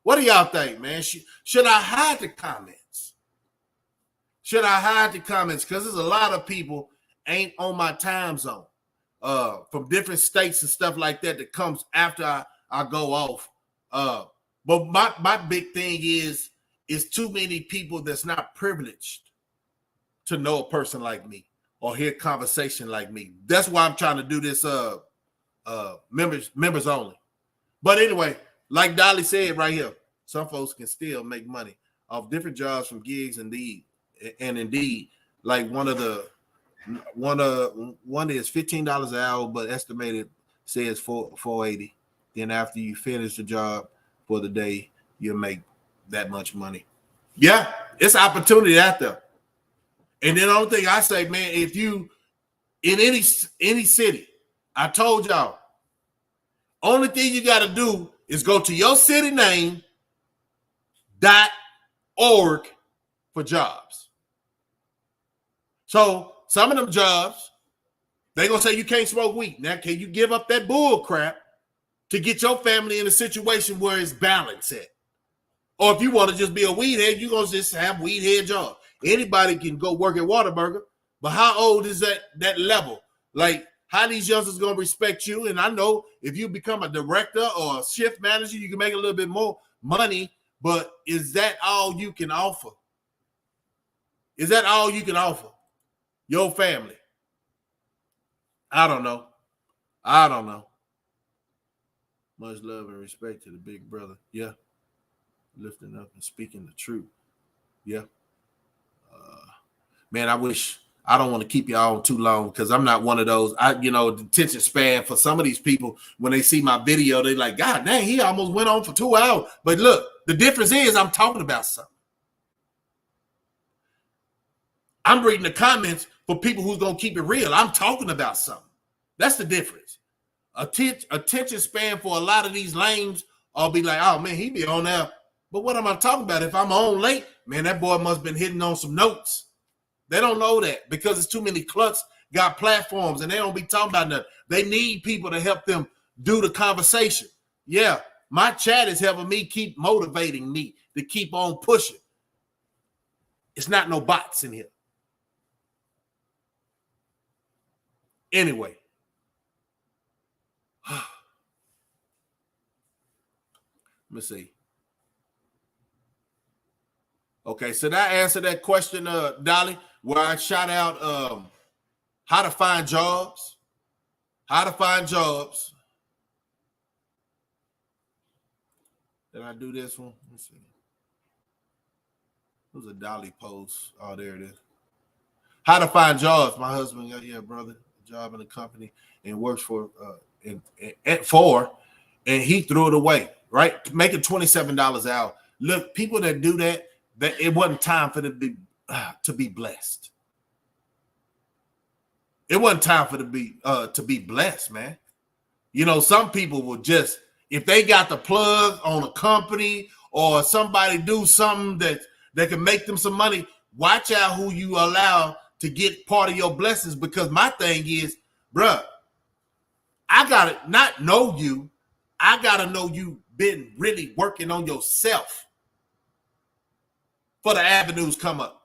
What do y'all think, man? Should I hide the comments? Should I hide the comments? Because there's a lot of people ain't on my time zone from different states and stuff like that comes after I go off. But my big thing is too many people that's not privileged to know a person like me or hear conversation like me. That's why I'm trying to do this members only. But anyway, like Dolly said right here, some folks can still make money off different jobs from gigs. Indeed, like one is $15 an hour, but estimated says $480. Then after you finish the job for the day, you'll make that much money. Yeah, it's opportunity out there. And then the only thing I say, man, if you in any city, I told y'all, only thing you got to do is go to your city name .org for jobs. So some of them jobs, they're going to say you can't smoke weed. Now, can you give up that bull crap to get your family in a situation where it's balanced at? Or if you want to just be a weed head, you're going to just have weed head job. Anybody can go work at Whataburger, but how old is that level? Like, how these youngsters going to respect you? And I know if you become a director or a shift manager, you can make a little bit more money, but is that all you can offer? Is that all you can offer your family? I don't know. Much love and respect to the big brother. Yeah. Lifting up and speaking the truth. Yeah. Man, I don't want to keep y'all on too long because I'm not one of those. The attention span for some of these people, when they see my video, they're like, God dang, he almost went on for 2 hours. But look, the difference is I'm talking about something. I'm reading the comments for people who's going to keep it real. I'm talking about something. That's the difference. Attention span for a lot of these lames, I'll be like, oh man, he be on there. But what am I talking about? If I'm on late, man, that boy must have been hitting on some notes. They don't know that because it's too many clucks got platforms and they don't be talking about nothing. They need people to help them do the conversation. Yeah, my chat is helping me keep motivating me to keep on pushing. It's not no bots in here. Anyway. Let me see. Okay, so that answered that question, Dolly, where I shout out how to find jobs. How to find jobs. Did I do this one? Let's see. It was a Dolly post. Oh, there it is. How to find jobs. My husband got, brother, a job in a company and works for and he threw it away, right? Making $27 an hour. Look, people that do that it wasn't time for them to be blessed. It wasn't time for them to be blessed, man. Some people will just, if they got the plug on a company or somebody do something that can make them some money, watch out who you allow to get part of your blessings. Because my thing is, bruh, I gotta not know you. I gotta know you been really working on yourself for the avenues come up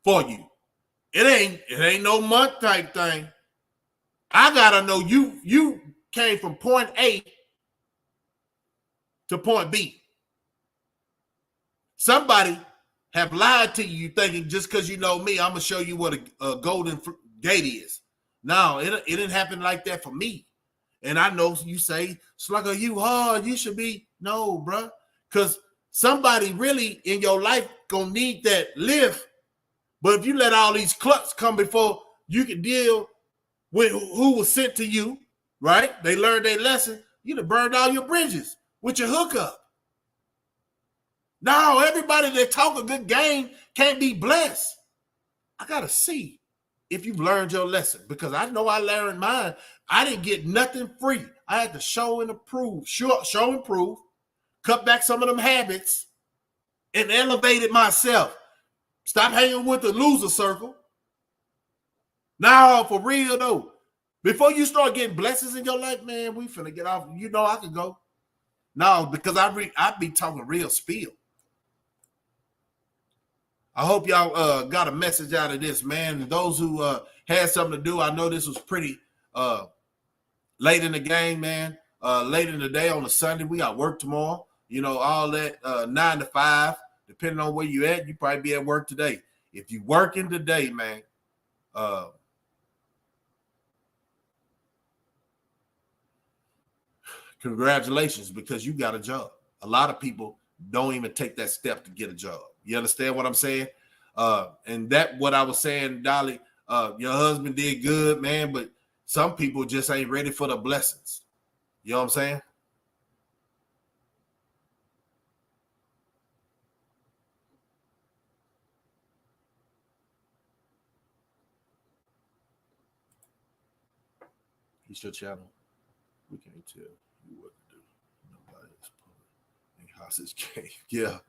for you. It ain't no month type thing. I gotta know you came from point A to point B. Somebody have lied to you thinking just because you know me, I'm gonna show you what a golden gate is. No, it didn't happen like that for me. And I know you say, Slugga, you hard, you should be. No, bro. Because somebody really in your life gonna need that lift. But if you let all these clucks come before you can deal with who was sent to you, right? They learned their lesson. You done burned all your bridges with your hookup. Now everybody that talk a good game can't be blessed. I gotta see if you've learned your lesson, because I know I learned mine. I didn't get nothing free. I had to show and prove, cut back some of them habits, and elevated myself. Stop hanging with the loser circle. Now, for real though, before you start getting blessings in your life, man, we finna get off. I can go. No, because I be talking real spiel. I hope y'all got a message out of this, man. And those who had something to do, I know this was pretty late in the game, man. Late in the day on a Sunday. We got work tomorrow. All that 9 to 5. Depending on where you at, you probably be at work today. If you working today, man, congratulations, because you got a job. A lot of people don't even take that step to get a job. You understand what I'm saying? And that what I was saying, Dolly, your husband did good, man, but some people just ain't ready for the blessings. You know what I'm saying? It's your channel. We can't tell you what to do. Nobody's pulling a hostage game. Yeah.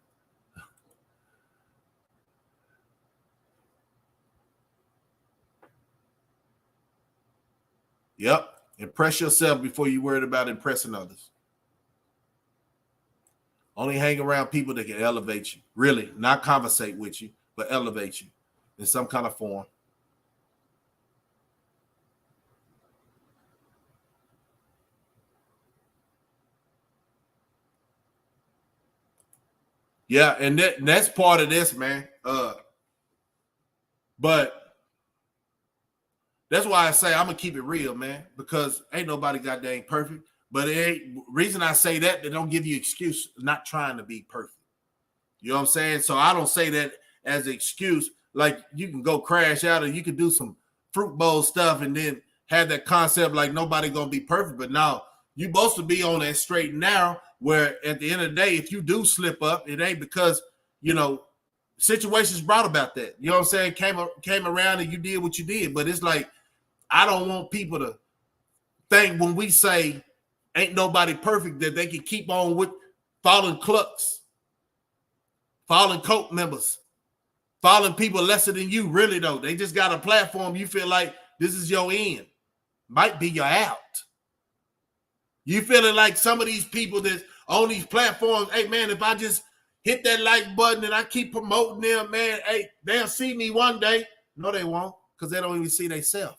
Yep. Impress yourself before you worried about impressing others. Only hang around people that can elevate you. Really, not conversate with you, but elevate you in some kind of form. Yeah, and that's part of this, man. But that's why I say I'm gonna keep it real, man, because ain't nobody goddamn perfect. But it ain't reason I say that, they don't give you excuse not trying to be perfect. You know what I'm saying? So I don't say that as an excuse. Like you can go crash out or you can do some fruit bowl stuff and then have that concept like nobody gonna be perfect. But now you supposed to be on that straight and narrow where at the end of the day, if you do slip up, it ain't because, you know, situations brought about that. You know what I'm saying? Came around and you did what you did. But it's like, I don't want people to think when we say ain't nobody perfect that they can keep on with following clucks, following cult members, following people lesser than you. Really, though, they just got a platform. You feel like this is your end. Might be your out. You feeling like some of these people that's on these platforms, hey, man, if I just hit that like button and I keep promoting them, man, hey, they'll see me one day. No, they won't, because they don't even see themselves.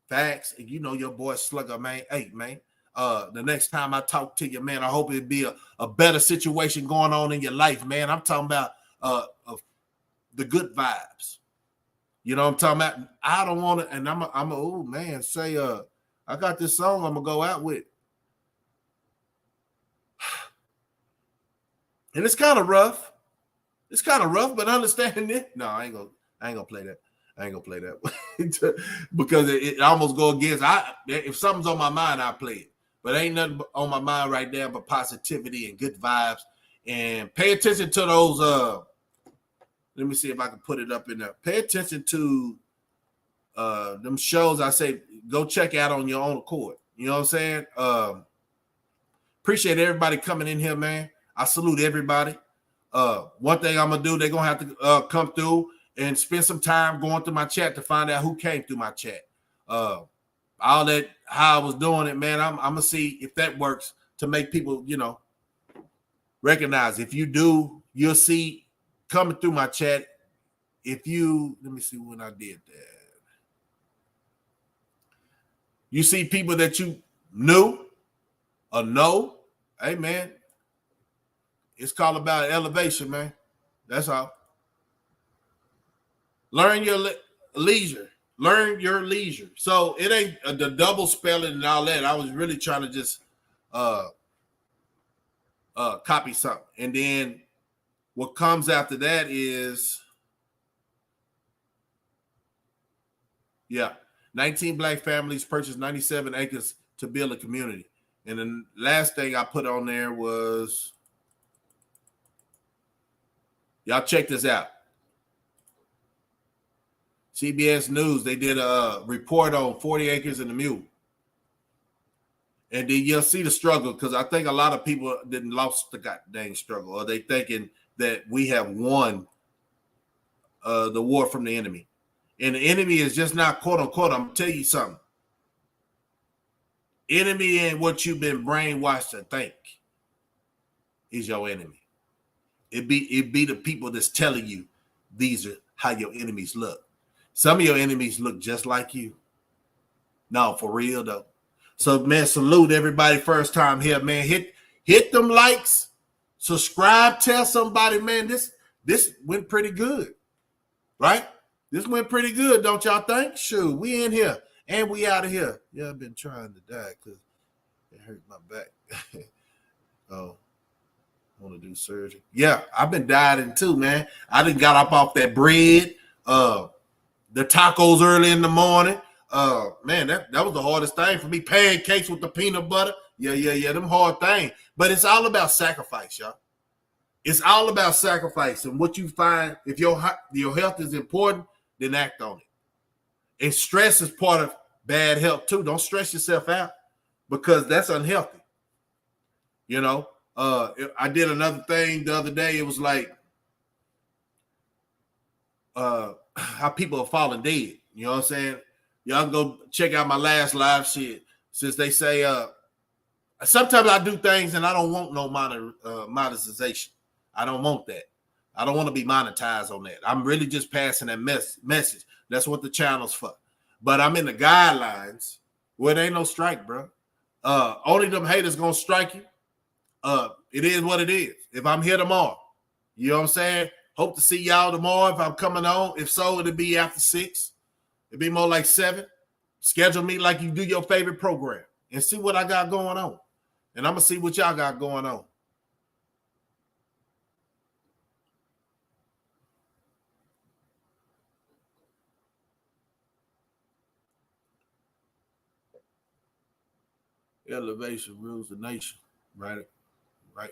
Facts. And you know your boy Slugga, man. Hey, man. The next time I talk to you, man, I hope it'd be a better situation going on in your life, man. I'm talking about the good vibes. You know what I'm talking about? I don't want to, and I'm oh man, say I got this song I'm gonna go out with. And it's kind of rough. It's kind of rough, but understand it. No, I ain't gonna play that. I ain't gonna play that because it almost go against. If something's on my mind, I play it. But ain't nothing on my mind right there but positivity and good vibes. And pay attention to those. Let me see if I can put it up in there. Pay attention to them shows. I say go check out on your own accord. You know what I'm saying? Appreciate everybody coming in here, man. I salute everybody. One thing I'm gonna do, they're gonna have to come through and spend some time going through my chat to find out who came through my chat. All that, how I was doing it, man, I'm going to see if that works to make people, you know, recognize. If you do, you'll see coming through my chat. If you, let me see when I did that. You see people that you knew or know, hey, man, it's called about elevation, man. That's all. Learn your leisure. Learn your leisure. So it ain't the double spelling and all that. I was really trying to just copy something. And then what comes after that is, 19 black families purchased 97 acres to build a community. And the last thing I put on there was, y'all check this out. CBS News, they did a report on 40 acres and the mule. And then you'll see the struggle, because I think a lot of people didn't lost the goddamn struggle, or they thinking that we have won the war from the enemy. And the enemy is just not quote unquote. I'm gonna tell you something. Enemy ain't what you've been brainwashed to think is your enemy. It be the people that's telling you these are how your enemies look. Some of your enemies look just like you. No, for real though. So man, salute everybody first time here, man. Hit them likes, subscribe, tell somebody, man. this went pretty good, right? This went pretty good, don't y'all think? Shoot, we in here and we out of here. Yeah, I've been trying to die because it hurt my back. Oh, want to do surgery? Yeah, I've been dieting too, man. I done got up off that bread, the tacos early in the morning. Man, that was the hardest thing for me. Pancakes with the peanut butter. Yeah, them hard things. But it's all about sacrifice, y'all. It's all about sacrifice. And what you find, if your health is important, then act on it. And stress is part of bad health too. Don't stress yourself out because that's unhealthy. You know, I did another thing the other day. It was like how people are falling dead. You know what I'm saying? Y'all can go check out my last live shit. Since they say sometimes I do things and I don't want no monetization. I don't want that. I don't want to be monetized on that. I'm really just passing that message. That's what the channel's for. But I'm in the guidelines where there ain't no strike, bro. Only them haters gonna strike you. It is what it is. If I'm here tomorrow, you know what I'm saying? Hope to see y'all tomorrow if I'm coming on. If so, it'll be after 6. It'll be more like 7. Schedule me like you do your favorite program and see what I got going on. And I'm gonna see what y'all got going on. Elevation rules the nation, right way.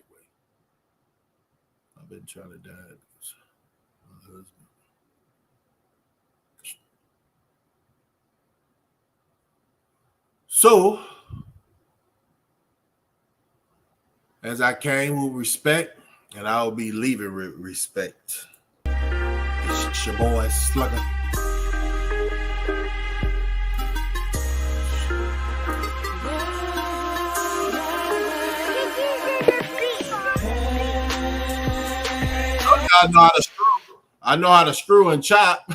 I've been trying to die because my husband. So, as I came with respect, and I'll be leaving with respect. It's your boy Slugga. I know how to screw and chop.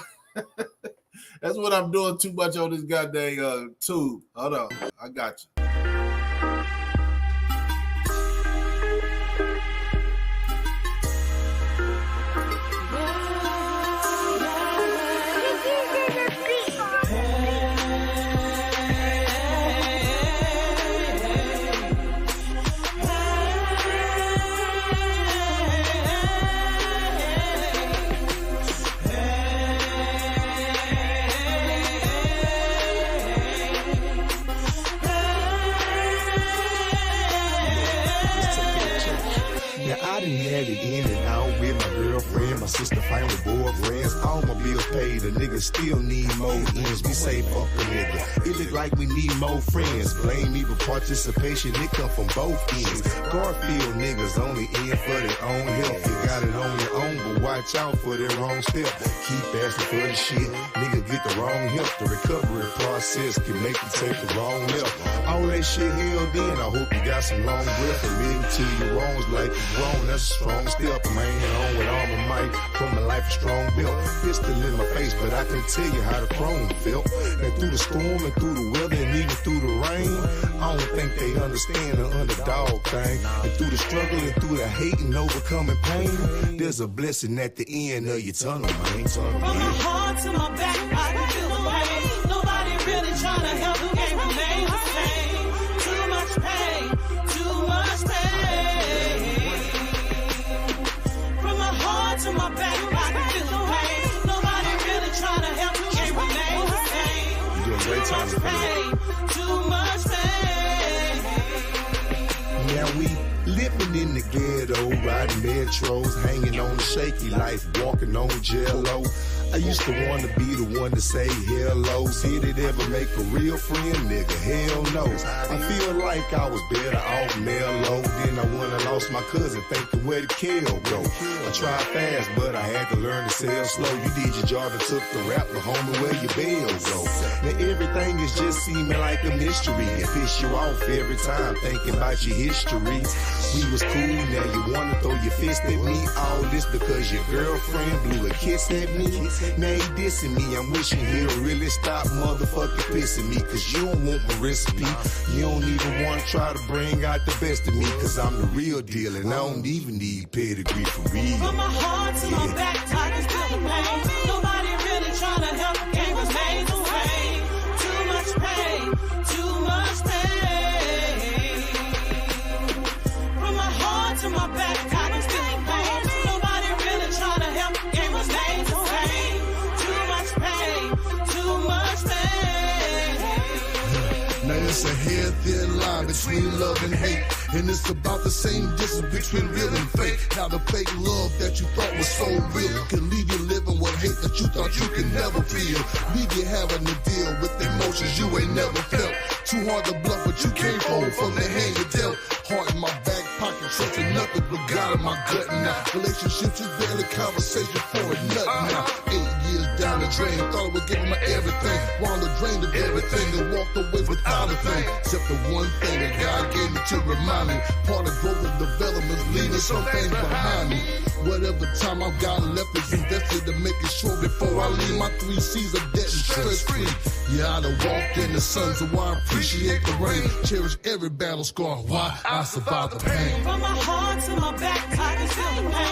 That's what I'm doing too much on this goddamn tube. Hold on, I got you. My sister fighting with boyfriends, all my bills paid, a nigga still need more ends. We say fuck a nigga, it look like we need more friends. Blame me for participation, it come from both ends. Garfield niggas only in for their own health. You got it on your own, but watch out for their wrong step. Keep asking for the shit, nigga get the wrong help. The recovery process can make you take the wrong left. All that shit held in, I hope you got some long breath. Admitting to your wrongs like you wrong, that's a strong step. I'm hanging on with all my might. From a life of strong built, pistol in my face, but I can tell you how the chrome felt. And through the storm and through the weather and even through the rain, I don't think they understand the underdog thing. And through the struggle and through the hate and overcoming pain, there's a blessing at the end of your tunnel, man. From my heart to my back, I can feel the pain. Nobody really trying to help, who can't remain the same. Too much pain, too much pain. From my heart to my back, I can feel the pain. Nobody really trying to help, who can't remain the same. You're doing great time for that. Too much pain. Now we living in the ghetto, riding metros, hanging on the shaky life, walking on jello. I used to want to be the one to say hello. Did it ever make a real friend, nigga? Hell no. I feel like I was better off mellow. Then I went and lost my cousin, thinking where the kill go. I tried fast, but I had to learn to sell slow. You did your job and took the rap, but homie, where your bells go? Now everything is just seeming like a mystery. It piss you off every time thinking about your history. We was cool, now you wanna throw your fist at me. All this because your girlfriend blew a kiss at me. Now he dissing me, I'm wishing he'll really stop motherfucking pissing me. Cause you don't want my recipe. You don't even wanna try to bring out the best of me. Cause I'm the real deal and I don't even need pedigree for real. From my heart to my back, I can feel the pain. Nobody really trying to help, game was made to pain. Too much pain, too much pain. From my heart to my back, I can feel the pain. Nobody really trying to help, game was made to pain. Too much pain, too much pain. Now it's a hair-thin line between love and hate. And it's about the same distance between real and fake. Now the fake love that you thought was so real can leave you living with hate that you thought you could never feel. Leave you having to deal with emotions you ain't never felt. Too hard to bluff, but you can't fold from the hand you dealt. Heart in my back pocket, trusting nothing but God in my gut now. Relationships is barely conversation for a nut now. 8 years down the drain, thought I was giving my everything. Wound the drain of everything and walked away without a thing. Except the one thing that God gave me to remind me. Part of growth and development, leaving some things behind me. Whatever time I've got left is invested to make it sure before I leave my 3 C's of debt and stress free. Yeah, I done walked in the sun, so I appreciate the rain. Cherish every battle scar, why I survived the pain. From my heart to my back, I can feel the pain.